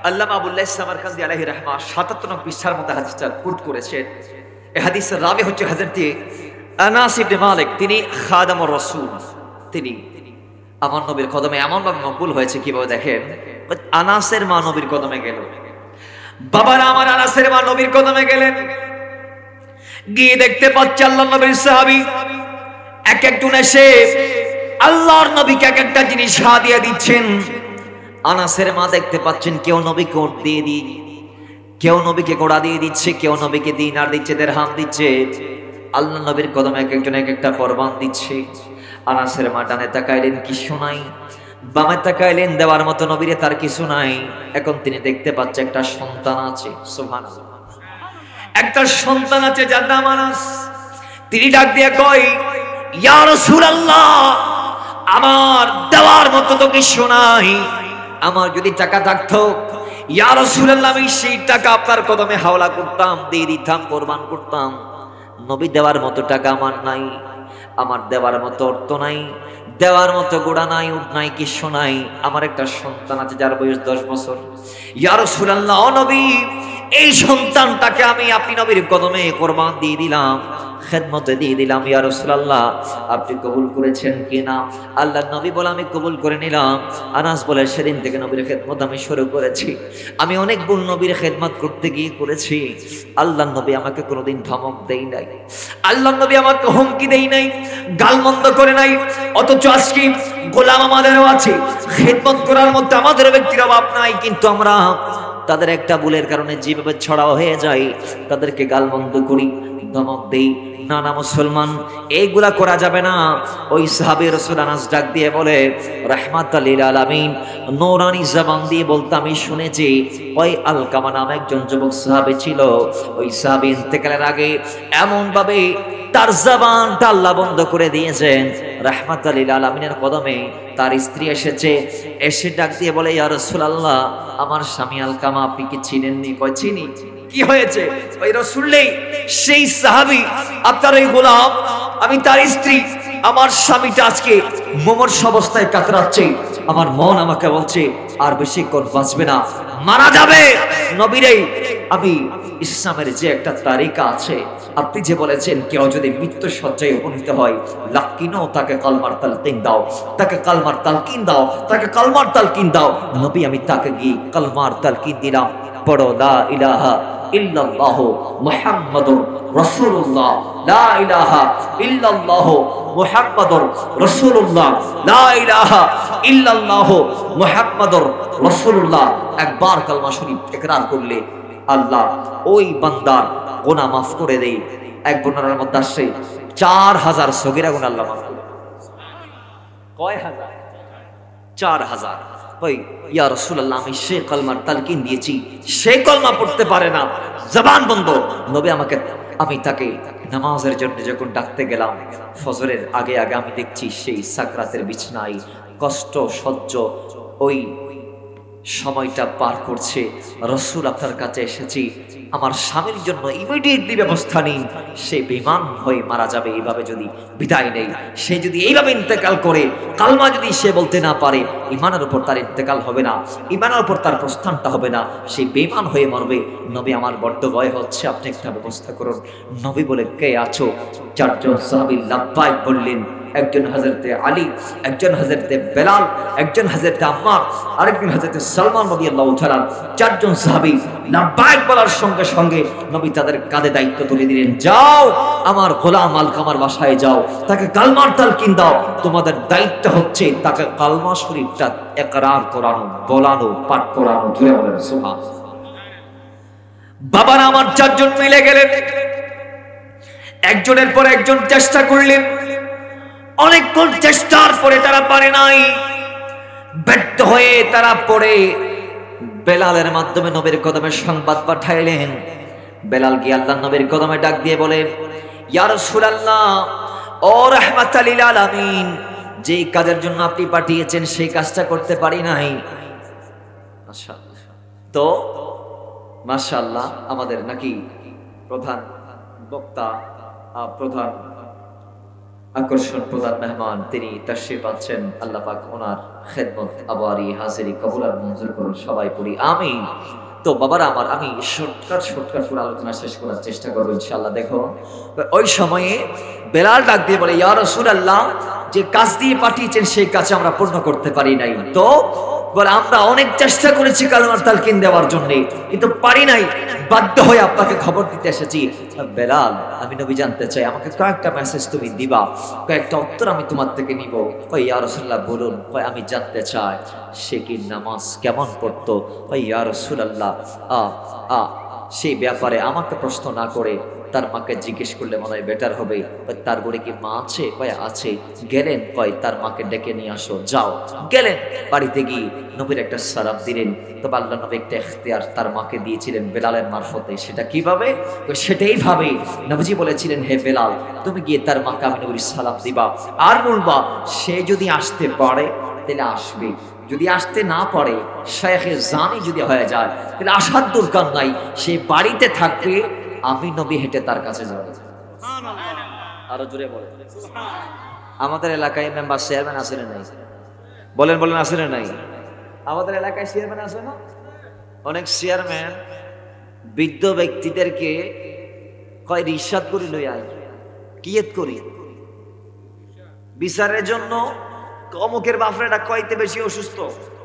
Speaker 1: আল্লামা আবুল্লাহ সামারকান্দি আলাইহি রাহমাহ ৭৭ নং পৃষ্ঠার মধ্যে হাদিসটা কোট করেছেন। এই হাদিসের রাবি হচ্ছে হযরত আনাস ইবনে মালিক। তিনি খাদামুর রাসূল। তিনি আমার নবীর কদমে এমন ভাবে মকবুল হয়েছে, কিভাবে দেখেন। আনাসের মা নবীর কদমে গেল। বাবারা আমার, আনাসের মা নবীর কদমে গেলেন। গিয়ে দেখতে পাচ্ছে আল্লাহর নবীর সাহাবী এক একজন এসে আল্লাহর নবীকে এক একটা জিনিস হাদিয়া দিচ্ছেন। আনাসের মা দেখতে পাচ্ছেন কেউ নবীকে উট দিয়ে দিয়ে, কেউ নবীকে ঘোড়া দিয়ে দিচ্ছে, কেউ নবীকে দিনার দিচ্ছে, দিরহাম দিচ্ছে। আল্লাহর নবীর কদমে এক একজন এক একটা কুরবান দিচ্ছে। আনাসের মা ডানে তাকাইলেন, কিছু নাই। বামে তাকাইলেন, দেওয়ার মতো নবীরে তার কিছু নাই। এখন তিনি দেখতে পাচ্ছে একটা সন্তান আছে। সুবহানাল্লাহ, একটা সন্তান আছে যার নাম আনাস। তিনি ডাক দিয়ে কয়, ইয়া রাসূলুল্লাহ, আমার দেওয়ার মতো তো কিছু নাই। আমার যদি টাকা থাকতো, ইয়া রাসূলুল্লাহ, আমি সেই টাকা আপনার কদমে হাওলা করতাম, দিয়ে দিতাম, কুরবান করতাম। নবী দেওয়ার মতো টাকা আমার নাই, আমার দেওয়ার মতো অর্থ নাই, দেওয়ার মতো গোড়া নাই, উট নাই, কিছু নাই। আমার একটা সন্তান আছে যার বয়স 10 বছর। ইয়া রাসূলুল্লাহ, ও নবী, এই সন্তানটাকে আমি আপনি নবীর কদমে কুরবান দিয়ে দিলাম, খেদমতে দিয়ে দিলাম। ইয়া রাসূলুল্লাহ, আপনি কবুল করেছেন কিনা? আল্লাহর নবী বলে, আমি কবুল করে নিলাম। আনাস বলে, সেদিন থেকে নবীর খেদমত আমি শুরু করেছি। আমি অনেক গুণ নবীর খেদমত করতে গিয়ে করেছি। আল্লাহর নবী আমাকে কোনোদিন ধমক দেই নাই, আল্লাহর নবী আমাকে হুমকি দেই নাই, গালমন্দ করে নাই। অথচ আজকে গোলাম আমাদেরও আছে, খেদমত করার মধ্যে আমাদের ব্যক্তির অভাব নাই, কিন্তু আমরা তাদের একটা ভুলের কারণে যেভাবে ছড়াও হয়ে যায়, তাদেরকে গালমন্দ করি, ধমক দেই। না না মুসলমান, এইগুলা করা যাবে না। ওই সাহাবী রাসূল আনাস ডাক দিয়ে বলে, রাহমাতাল লিল আলামিন নূরানি জবান দিয়ে বলতে আমি শুনেছি, ওই আলকামা নামে একজন যুবক সাহাবী ছিল। ওই সাহাবী ইন্তেকালের আগে এমন ভাবে তার জবানটা আল্লাহ বন্ধ করে দিয়েছেন। রাহমাতাল লিল আলামিনের কদমে তার স্ত্রী এসেছে, এসে ডাক দিয়ে বলে, ইয়া রাসূলুল্লাহ, আমার স্বামী আলকামা আপনি কি চিনেননি? কয়, চিনি। কি হয়েছে? ওই রাসূল নেই, সেই সাহাবী আপনার ওই গোলাম, আমি তার স্ত্রী। আমার স্বামীটা আজকে মুমূর্ষ অবস্থায় কাতরাচ্ছে। আমার মন আমাকে বলছে আর বেশিক্ষণ বাঁচবে না, মারা যাবে। নবীরে, আমি ইসলামের যে একটা তারিকা আছে, আপনি যে বলেছেন কেউ যদি মৃত্যু শয্যায় উপনীত হয়, লাকিনো, তাকে কালমার তালকিন দাও, তাকে কালমার তালকিন দাও, তাকে কালমার তালকিন দাও। নবী, আমি তাকে গিয়ে কালমার তালকিন দিলাম। পড়ো লা ইলাহা ইল্লাল্লাহ মুহাম্মাদুর রাসূলুল্লাহ, লা ইলাহা ইল্লাল্লাহ মুহাম্মাদুর রাসূলুল্লাহ, লা ইলাহা ইল্লাল্লাহ মুহাম্মাদুর রাসূলুল্লাহ। একবার কালমা শরীফ ইকরার করলে আল্লাহ ওই বান্দার গুনাহ মাফ করে দেয়। এক বর্ণনার মধ্যে আসছে 4000 সগীরা গুনাহ আল্লাহ মাফ করে। কয় হাজার? 4000। ওই ইয়া রাসূলুল্লাহ, আমি সেই কলমার তালকিন দিয়েছি, সেই কলমা পড়তে পারে না, জবান বন্ধ। নবী আমি তাকে নামাজের জন্য যখন ডাকতে গেলাম, ফজরের আগে আগে আমি দেখছি সেই সাকরাতের বিছানায় কষ্ট সহ্য ওই সময়টা পার করছে। রাসূল, আপনার কাছে এসেছি, আমার স্বামীর জন্য ইমিডিয়েটলি ব্যবস্থা নিন। সে বেঈমান হয়ে মারা যাবে, এইভাবে যদি বিদায় নেই, সে যদি এইভাবে ইন্তেকাল করে, কালমা যদি সে বলতে না পারে, ইমানের উপর তার ইন্তেকাল হবে না, ইমানের উপর তার প্রস্থানটা হবে না, সে বেঈমান হয়ে মরবে। নবী, আমার বড্ড ভয় হচ্ছে, আপনি একটা ব্যবস্থা করুন। নবী বলে, কে আছো? 4 জন সাহাবী লাব্বাইক বললেন। একজন হযরতে আলী, একজন হযরতে বেলাল, একজন হযরতে আম্মার, আরেকজন হযরতে সালমান রাদিয়াল্লাহু তাআলা। 4 জন সাহাবী লাব্বাইক বলার সঙ্গে সঙ্গে নবী তাদের কাঁধে দায়িত্ব তুলে দিলেন, যাও আমার গোলাম আলকামার বাসায় যাও, তাকে কালমার তালকিন দাও। তোমাদের দায়িত্ব হচ্ছে তাকে কালমা শরীফটা ইকরার করানো, বলানো, পাঠ করানো। জুড়ে বলেন সুবহানাল্লাহ। বাবারা আমার 4 জন মিলে গেলেন, একজনের পর একজন চেষ্টা করলেন। অনেকক্ষণ চেষ্টার পরে তারা পারে নাই, ব্যর্থ হয়ে তারা পড়ে বেলালের মাধ্যমে নবীর কদমে সংবাদ পাঠাইলেন। বেলাল গিয়ে আল্লাহর নবীর কদমে ডাক দিয়ে বলে, ইয়া রাসূলুল্লাহ, ও রাহমাতাল লিল আলামিন, যে কাজের জন্য আপনি পাঠিয়েছেন সেই কাজটা করতে পারি নাই। মাশাআল্লাহ। তো মাশাআল্লাহ, আমাদের নাকি প্রধান বক্তা, প্রধান আকর্ষণ, প্রধান মেহমান, তিনি তাশরীফ আনছেন। আল্লাহ পাক ওনার খেদমত আবারি হাজিরি কবুল আর মঞ্জুর করুন, সবাই পড়ি আমিন। তো বাবারা আমার, আমি শর্টকাট করে আলোচনা শেষ করার চেষ্টা করবো ইনশাআল্লাহ। দেখো, ওই সময়ে বেলাল ডাক দিয়ে বলে, ইয়া রাসূলুল্লাহ, যে কাজ দিয়ে পাঠিয়েছেন সেই কাজ আমরা পূর্ণ করতে পারি নাই। তো বলে, আমরা অনেক চেষ্টা করেছি কালমার তালকিন দেওয়ার জন্য, কিন্তু পারি নাই, বাধ্য হয়ে আপনাকে খবর দিতে এসেছি। বেলাল, আমি নবী জানতে চাই, আমাকে কয়েকটা মেসেজ তুমি দিবা, কয়েকটা উত্তর আমি তোমার থেকে নিব। কই ইয়া রাসূলুল্লাহ বলুন। কই আমি জানতে চাই সে কি নামাজ কেমন পড়তো। কই ইয়া রাসূলুল্লাহ, সেই ব্যাপারে আমাকে প্রশ্ন না করে তার মাকে জিজ্ঞেস করলে মনে হয় বেটার হবে। তার ঘরে কি মা আছে? কয় আছে। গেলেন, কয় তার মাকে ডেকে নিয়ে আসো। যাও। গেলেন, বাড়িতে গিয়ে নবীর একটা সালাম দিলেন। তবে আল্লাহ নবী একটা ইখতিয়ার তার মাকে দিয়েছিলেন বেলালের মারফতে। সেটা কিভাবে? সেটাই ভাবে নবীজি বলেছিলেন, হে বেলাল, তুমি গিয়ে তার মাকে আমি নবীর সালাম দিবা, আর বলবা সে যদি আসতে পারে তাহলে আসবে, যদি আসতে না পারে, শেখে জানি যদি হয়ে যায়, তাহলে আসার দরকার নাই, সে বাড়িতে থাকবে, আমি নবী হেঁটে তার কাছে যাব। আরো জোরে বলে। আমাদের এলাকায় মেম্বার চেয়ারম্যান আছে না নাই? বলেন বলেন, আছে না নাই? আমাদের এলাকায় চেয়ারম্যান আছে না? অনেক চেয়ারম্যান বৃদ্ধ ব্যক্তিদেরকে কয় রিশাদ করি লই আই, কিয়েত করি বিচারের জন্য। অমুকের বাপরেটা কয়তে বেশি অসুস্থ,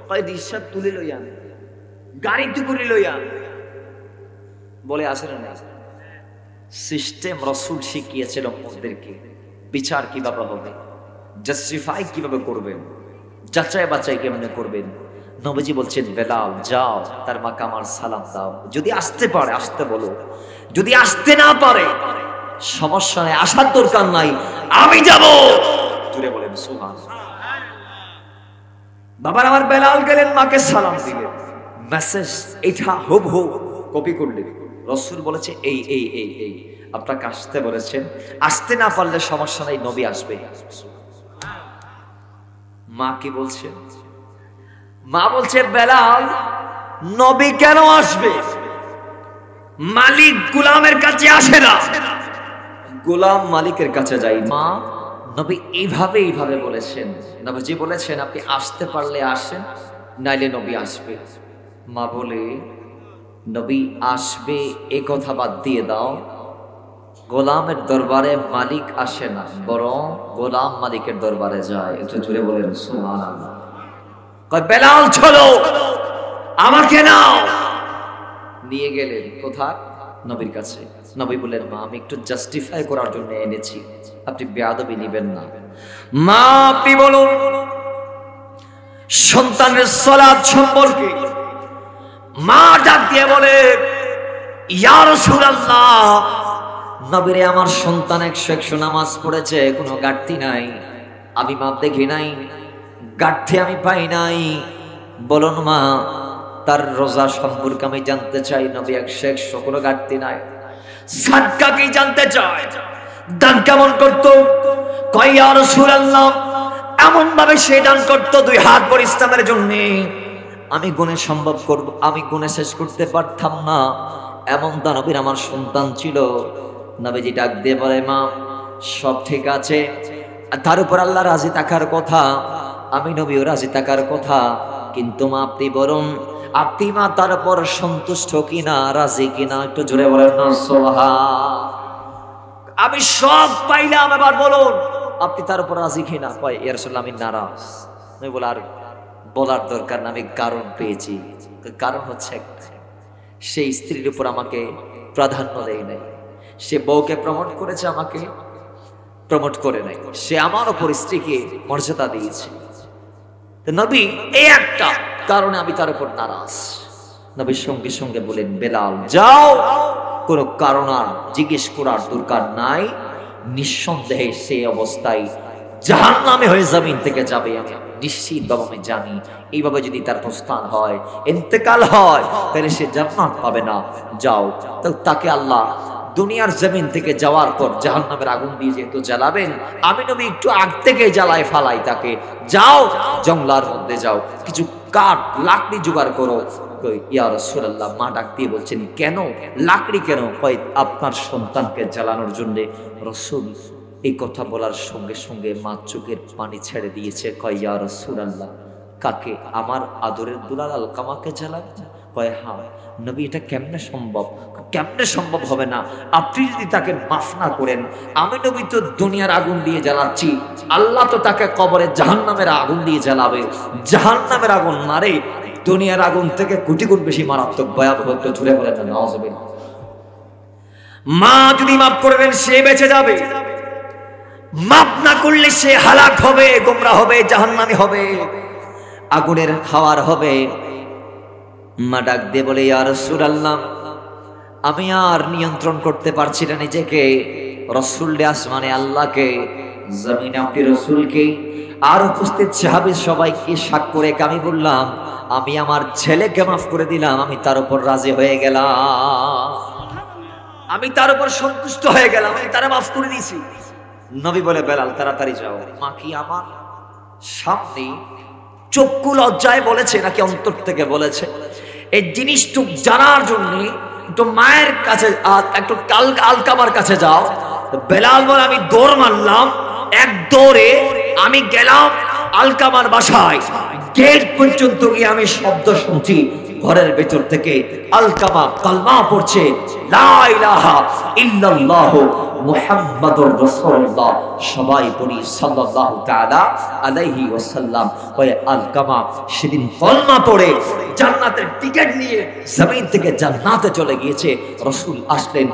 Speaker 1: কয় রিশাদ তুলে লই আন, গাড়িতে করে লই আন। বলে আসে না নাই? সিস্টেম রাসূল শিখিয়েছিল উম্মতদেরকে, বিচার কিভাবে হবে, জাস্টিফাই কিভাবে করবেন, যাচাই বাছাই কেমনে করবেন। নবীজি বলছেন, বেলাল যাও তার মাকে আমার সালাম দাও, যদি আসতে পারে আসতে বলো, যদি আসতে না পারে সমস্যা নেই, আসার দরকার নাই, আমি যাব। জুড়ে বলেন সুবহানাল্লাহ। বাবার আমার বেলাল গেলেন, মাকে সালাম দিলেন, মেসেজ এটা হুবহু কপি করলেন। রাসূল বলেছে, এই এই এই এই আপনাকে আসতে বলেছেন, আসতে না পারলে সমস্যা নাই, নবী আসবে। মা কি বলছে? মা বলছে, বেলাল নবী কেন আসবে? মালিক গোলামের কাছে আসে না, গোলাম মালিকের কাছে যায়। মা, নবী এইভাবে বলেছেন, নবীজি বলেছেন আপনি আসতে পারলে আসেন, নাইলে নবী আসবে। মা বলে, নবী আসবে এ কথা বাদ দিয়ে দাও, গোলামের দরবারে মালিক আসে না, বরং গোলাম মালিকের দরবারে যায়। একটু জোরে বলেন সুবহানাল্লাহ। কয় বেলাল চলো, আমাকে নাও। নিয়ে গেলেন কোথায়? নবীর কাছে। নবী বললেন, মা আমি একটু জাস্টিফাই করার জন্য এনেছি, আপনি বেয়াদবি নেবেন না। মা আপনি বলুন সন্তানের সালাত সম্পর্কে। মা ডাক দিয়ে বলে, ইয়া রাসূলুল্লাহ, নবীরে আমার সন্তান 100 নামাজ পড়েছে, কোনো ঘাটতি নাই, আমি মাপ দেখি নাই, ঘাটতি আমি পাই নাই। বলুন মা, তার রোজা সম্পর্কে আমি জানতে চাই। নবী 100 কোনো ঘাটতি নাই। সাদকা কি জানতে চাই, দান কেমন করতো? কয় ইয়া রাসূলুল্লাহ, এমন ভাবে সে দান করতো 2 হাত ভরে ইসলামের জন্য, আমি গুণে সম্ভব করব, আমি গুণে শেষ করতে পারতাম না, এমন দানবীর আমার সন্তান ছিল। নবীজি ডাক দিয়ে বলে, মা সব ঠিক আছে, তার উপর আল্লাহ রাজি থাকার কথা, আমি নবীও রাজি থাকার কথা, কিন্তু মা আপনি বলুন, আপনি মা তার উপর সন্তুষ্ট কিনা, রাজি কিনা, একটু জোরে বলেন না সুবহান। আমি সব পাইলাম, এবার বলুন আপনি তার উপর রাজি কিনা। কয় ইয়া রাসূলুল্লাহ আমি নারাজ। আমি বলে আর বলার দরকার না, আমি কারণ পেয়েছি। কারণ হচ্ছে সেই স্ত্রীর উপর আমাকে প্রাধান্য দেয় নাই, সে বউকে প্রমোট করেছে, আমাকে প্রমোট করে নাই, সে আমার উপর স্ত্রীকে মর্যাদা দিয়েছে। নবী এই একটা কারণে আমি তার উপর নারাজ। নবী সঙ্গে সঙ্গে বলেন, বেলাল যাও, কোনো কারণ আর জিজ্ঞেস করার দরকার নাই, নিঃসন্দেহে সেই অবস্থায় জাহান্নামে হয়ে জমিন থেকে যাবে, আমি নিশ্চিত বাবা আমি জানি। এইভাবে যদি তার প্রস্থান হয়, ইন্তেকাল হয়, তাহলে সে জান্নাত পাবে না। যাও, তো তাকে আল্লাহ দুনিয়ার জমিন থেকে যাওয়ার পর জাহান্নামের আগুন দিয়ে যেহেতু জ্বালাবেন, আমি নবী একটু আগ থেকে জ্বালায় ফালাই তাকে। যাও জঙ্গলার মধ্যে যাও, কিছু কাঠ লাকড়ি জোগাড় করো। ইয়া রাসূলুল্লাহ, মা ডাক দিয়ে বলছেন, কেন লাকড়ি কেন? কয় আপনার সন্তানকে জ্বালানোর জন্য। রাসূল এই কথা বলার সঙ্গে সঙ্গে মা চোখের পানি ছেড়ে দিয়েছে। কয় ইয়া রাসূলুল্লাহ, কাকে? আমার আদরের দুলাল আলকামাকে জ্বালাবেন? কয় হ্যাঁ। নবী এটা কেমনে সম্ভব? কেমনে সম্ভব হবে না, আপনি যদি তাকে মাফ না করেন, আমি নবী তো দুনিয়ার আগুন দিয়ে জ্বালাচ্ছি, আল্লাহ তো তাকে কবরে জাহান্নামের আগুন দিয়ে জ্বালাবে। জাহান্নামের আগুন মারে দুনিয়ার আগুন থেকে কোটি গুণ বেশি মারাত্মক ভয়াবহ। ঝুড়ে বলেন না নাউযুবিল্লাহ। মা যদি মাফ করবেন সে বেঁচে যাবে, মাফ না করলে সে হালাক হবে, গোমরা হবে, জাহান্নামী হবে, আগুনের খাওয়ার হবে। মা ডাক দিয়ে বলে, ইয়া রাসূলুল্লাহ, আমি আর নিয়ন্ত্রণ করতে পারছি না নিজেকে। রাসূল আসমানে আল্লাহকে, জমিনে আপনি রাসূলকে, আর উপস্থিত সাহাবী সবাইকে সাক্ষ্য রেখে আমি বললাম, আমি আমার ছেলেকে মাফ করে দিলাম, আমি তার উপর রাজি হয়ে গেলাম, আমি তার উপর সন্তুষ্ট হয়ে গেলাম, আমি তারা মাফ করে দিয়েছি। নবী বলে, বেলাল তাড়াতাড়ি যাও। মা কি আমার সামনে চক্ষু লজ্জায় বলেছে নাকি অন্তর থেকে বলেছে? এই জিনিসটুক জানার জন্য একটু মায়ের কাছে, একটু আলকামার কাছে যাও। বেলাল বলে, আমি দৌড় মারলাম, এক দৌড়ে আমি গেলাম আলকামার বাসায়। গেট পর্যন্ত গিয়ে আমি শব্দ শুনছি, ঘরের ভেতর থেকে আলকামা কালমা পড়ছে, লা ইলাহা ইল্লাল্লাহ মুহাম্মাদুর রাসূলুল্লাহ। সবাই পড়ি সাল্লাল্লাহু তাআলা আলাইহি ওয়াসাল্লাম। ওই আলকামা সেদিন কালমা পড়ে জান্নাতের টিকিট নিয়ে জমিন থেকে জান্নাতে চলে গিয়েছে। রাসূল আসলেন,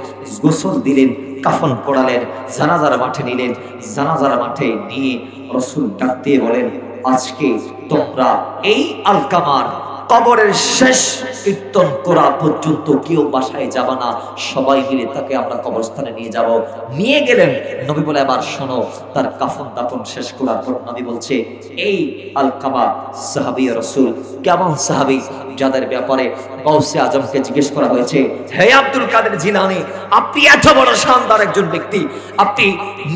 Speaker 1: গোসল দিলেন, কাফন পরালেন, জানাজার মাঠে নিলেন। জানাজার মাঠে নিয়ে রাসূল ডাক দিয়ে বলেন, আজকে তোমরা এই আলকামার কবরের শেষ কীর্তন করা পর্যন্ত কেউ বাসায় যাবা না, সবাই মিলে তাকে আমরা কবরস্থানে নিয়ে যাব। নিয়ে গেলেন। নবী বলে, এবার শোনো। তার কাফন দাফন শেষ করার পর নবী বলছে, এই আলকামা সাহাবী রাসূল, কেমন সাহাবী যাদের ব্যাপারে গাউসে আজমকে জিজ্ঞেস করা হয়েছে, হে আব্দুল কাদের জিলানী, আপনি এত বড় শানদার একজন ব্যক্তি, আপনি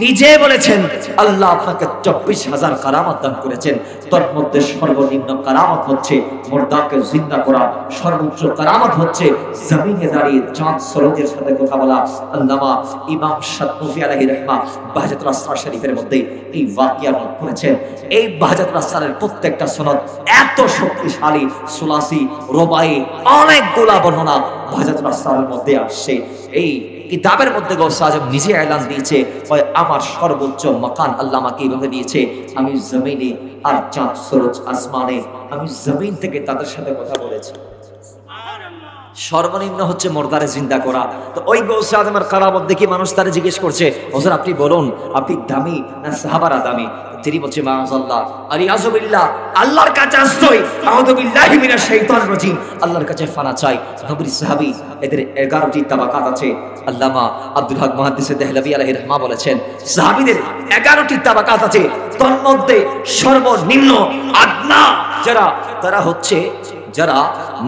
Speaker 1: নিজে বলেছেন আল্লাহ আপনাকে 24,000 কারামত দান করেছেন, তার মধ্যে সর্বনিম্ন কারামত হচ্ছে মুর্দাকে জিন্দা করা, সর্বোচ্চ কারামত হচ্ছে জমিনে দাঁড়িয়ে চাঁদ সরোজের সাথে কথা বলা। আল্লামা ইমাম শাতনুফি আলাইহির রাহমা বাহজাতুল আসরার শরীফের মধ্যে এই ওয়াকিয়া নোট করেছেন। এই বাহজাতুল আসরারের প্রত্যেকটা সনদ এত শক্তিশালী, সুলাসি, রুবাই, অনেকগুলা বর্ণনা বাহজাতুল আসরারের মধ্যে আসছে। এই কিতাবের মধ্যে গাউসে আজম নিজে এলান দিয়েছে, আমার সর্বোচ্চ মাকান আল্লাহ আমাকে এইভাবে দিয়েছে, আমি জমিনে আর চাঁদ সরোজ আসমানে, আমি জমিন থেকে তাদের সাথে কথা বলেছি। সর্বনিম্ন হচ্ছে মুর্দারে জিন্দা করা। তো ওই গৌসে আজমের কারামত দেখি মানুষ তারে জিজ্ঞেস করছে, হুজুর আপনি বলুন, আপনি দামি না সাহাবারা দামি? তিনি বলছে মাআযাল্লাহ আলিয়াযুবিল্লাহ, আল্লাহর কাছে আশ্রয়, আউযু বিল্লাহি মিনাশ শাইতানির রাজিম, আল্লাহর কাছে ফানা চাই। নবীর সাহাবী এদের 11টি তাবাকাত আছে। আল্লামা আব্দুল হক মুহাদ্দিস দেহলভী আলাইহির রহমা বলেছেন সাহাবীদের 11টি তাবাকাত আছে। তার মধ্যে সর্বনিম্ন আদনা যারা, তারা হচ্ছে যারা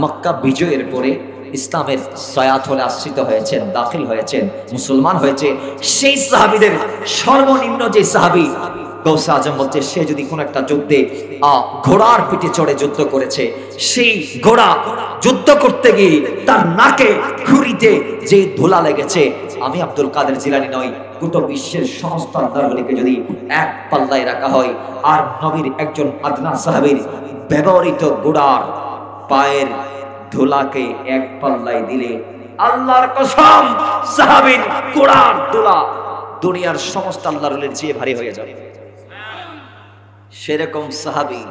Speaker 1: মক্কা বিজয়ের পরে ইসলামের সায়াতলে আশ্রিত হয়েছেন, দাখিল হয়েছেন, মুসলমান হয়েছে, সেই সাহাবীদের সর্বনিম্ন যে সাহাবী গৌসে আজম বলছে, সে যদি কোন একটা যুদ্ধে ঘোড়ার পিঠে চড়ে যুদ্ধ করেছে, সেই ঘোড়া যুদ্ধ করতে গিয়ে তার নাকে খুরিতে যে ধুলা লেগেছে, আমি আব্দুল কাদের জিলানী নই, গোটা বিশ্বের সমস্ত আল্লাহকে যদি এক পাল্লায় রাখা হয় আর নবীর একজন আদনা সাহাবীর ব্যবহৃত ঘোড়ার পায়ের ধুলাকে এক পাল্লায় দিলে, আল্লাহর কসম সাহাবীর ঘোড়ার ধুলা দুনিয়ার সমস্ত আল্লাহর চেয়ে ভারী হয়ে যাবে। সেরকম সাহাবী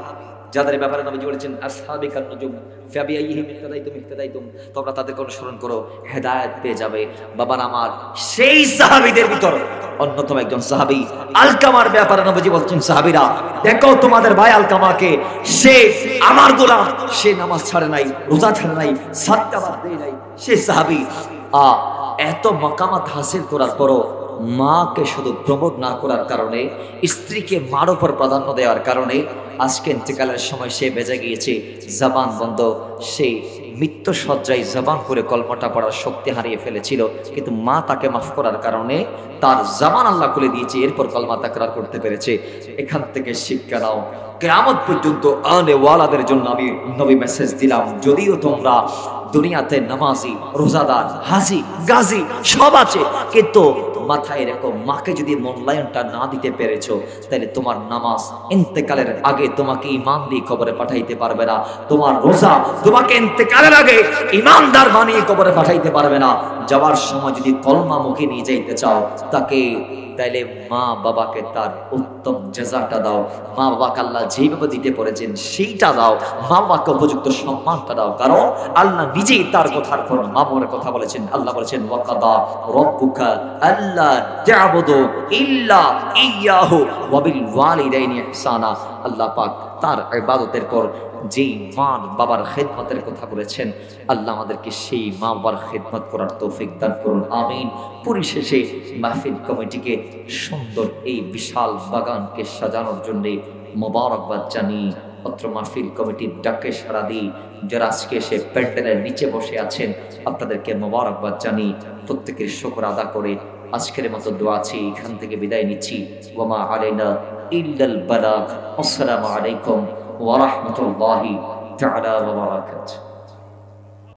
Speaker 1: যাদের ব্যাপারে নবী বলেছেন আসহাবি কান নুজুম ফাবিআইহিম ইহতাদাইতুম, তোমরা তাদেরকে অনুসরণ করো, হেদায়েত পেয়ে যাবে। বাবার আমার, সেই সাহাবীদের ভিতর অন্যতম একজন সাহাবী আলকামার ব্যাপারে নবীজি বলছেন, সাহাবীরা দেখো তোমাদের ভাই আলকামাকে, সে আমার গোলাম, সে নামাজ ছাড়ে নাই, রোজা ছাড়ে নাই, সাদকা বাদ দেয় নাই। সে সাহাবী এত মাকামাত হাসিল করার পরও মাকে শুধু প্রমোট না করার কারণে, স্ত্রীকে মার উপর প্রাধান্য দেওয়ার কারণে আজকে ইন্তেকালের সময় সে বেজে গিয়েছে, জবান বন্ধ। সেই মৃত্যু সজ্জায় জবান করে কলমাটা পড়ার শক্তি হারিয়ে ফেলেছিল, কিন্তু মা তাকে মাফ করার কারণে তার জবান আল্লাহ খুলে দিয়েছে, এরপর কলমা তাকরার করতে পেরেছে। এখান থেকে শিক্ষা নাও, কিয়ামত পর্যন্ত আনেওয়ালাদের জন্য আমি নবী মেসেজ দিলাম, যদিও তোমরা দুনিয়াতে নামাজি, রোজাদার, হাজি, গাজী সব আছে, কিন্তু মাথায় রেখো, মাকে যদি মূল্যায়নটা না দিতে পেরেছো, তাহলে তোমার নামাজ ইন্তেকালের আগে তোমাকে ঈমান দিয়ে কবরে পাঠাইতে পারবে না, তোমার রোজা তোমাকে ইন্তেকালের আগে ঈমানদার বানিয়ে কবরে পাঠাইতে পারবে না। যাওয়ার সময় যদি কলমা মুখে নিয়ে যাইতে চাও তাকে, তাইলে মা বাবাকে তার উত্তম জাযাটা দাও, মা বাবাকে আল্লাহ যেভাবে দিতে পড়েছেন সেইটা দাও, মা বাবাকে উপযুক্ত সম্মানটা দাও। কারণ আল্লাহ নিজেই তার কথার পর মা বাবার কথা বলেছেন। আল্লাহ বলেছেন ওয়াকাদা রাব্বুকা আল্লা তা'বুদু ইল্লা ইয়্যাহু ওয়া বিল ওয়ালিদাইনি ইহসানা। আল্লাহ পাক তার ইবাদতের পর যেই মা বাবার খেদমতের কথা বলেছেন, আল্লাহ আমাদেরকে সেই মা বাবার খেদমত করার তৌফিক দান করুন, আমিন। পরিশেষে মাহফিল কমিটিকে সুন্দর এই বিশাল বাগানকে সাজানোর জন্য মোবারকবাদ জানিয়ে, অত্র মাহফিল কমিটির ডাকে সাড়া দিই, যারা আজকে এসে প্যান্ডেলের নিচে বসে আছেন, আপনাদেরকে মোবারকবাদ জানিয়ে প্রত্যেকের শুকর আদা করে আজকের মতো দোয়াছি এখান থেকে বিদায় নিচ্ছি। ওয়া মা আলাইনা ইল্লাল বালাগ। আসসালামু আলাইকুম ওয়া রাহমাতুল্লাহি তাআলা ওয়া বারাকাতুহু।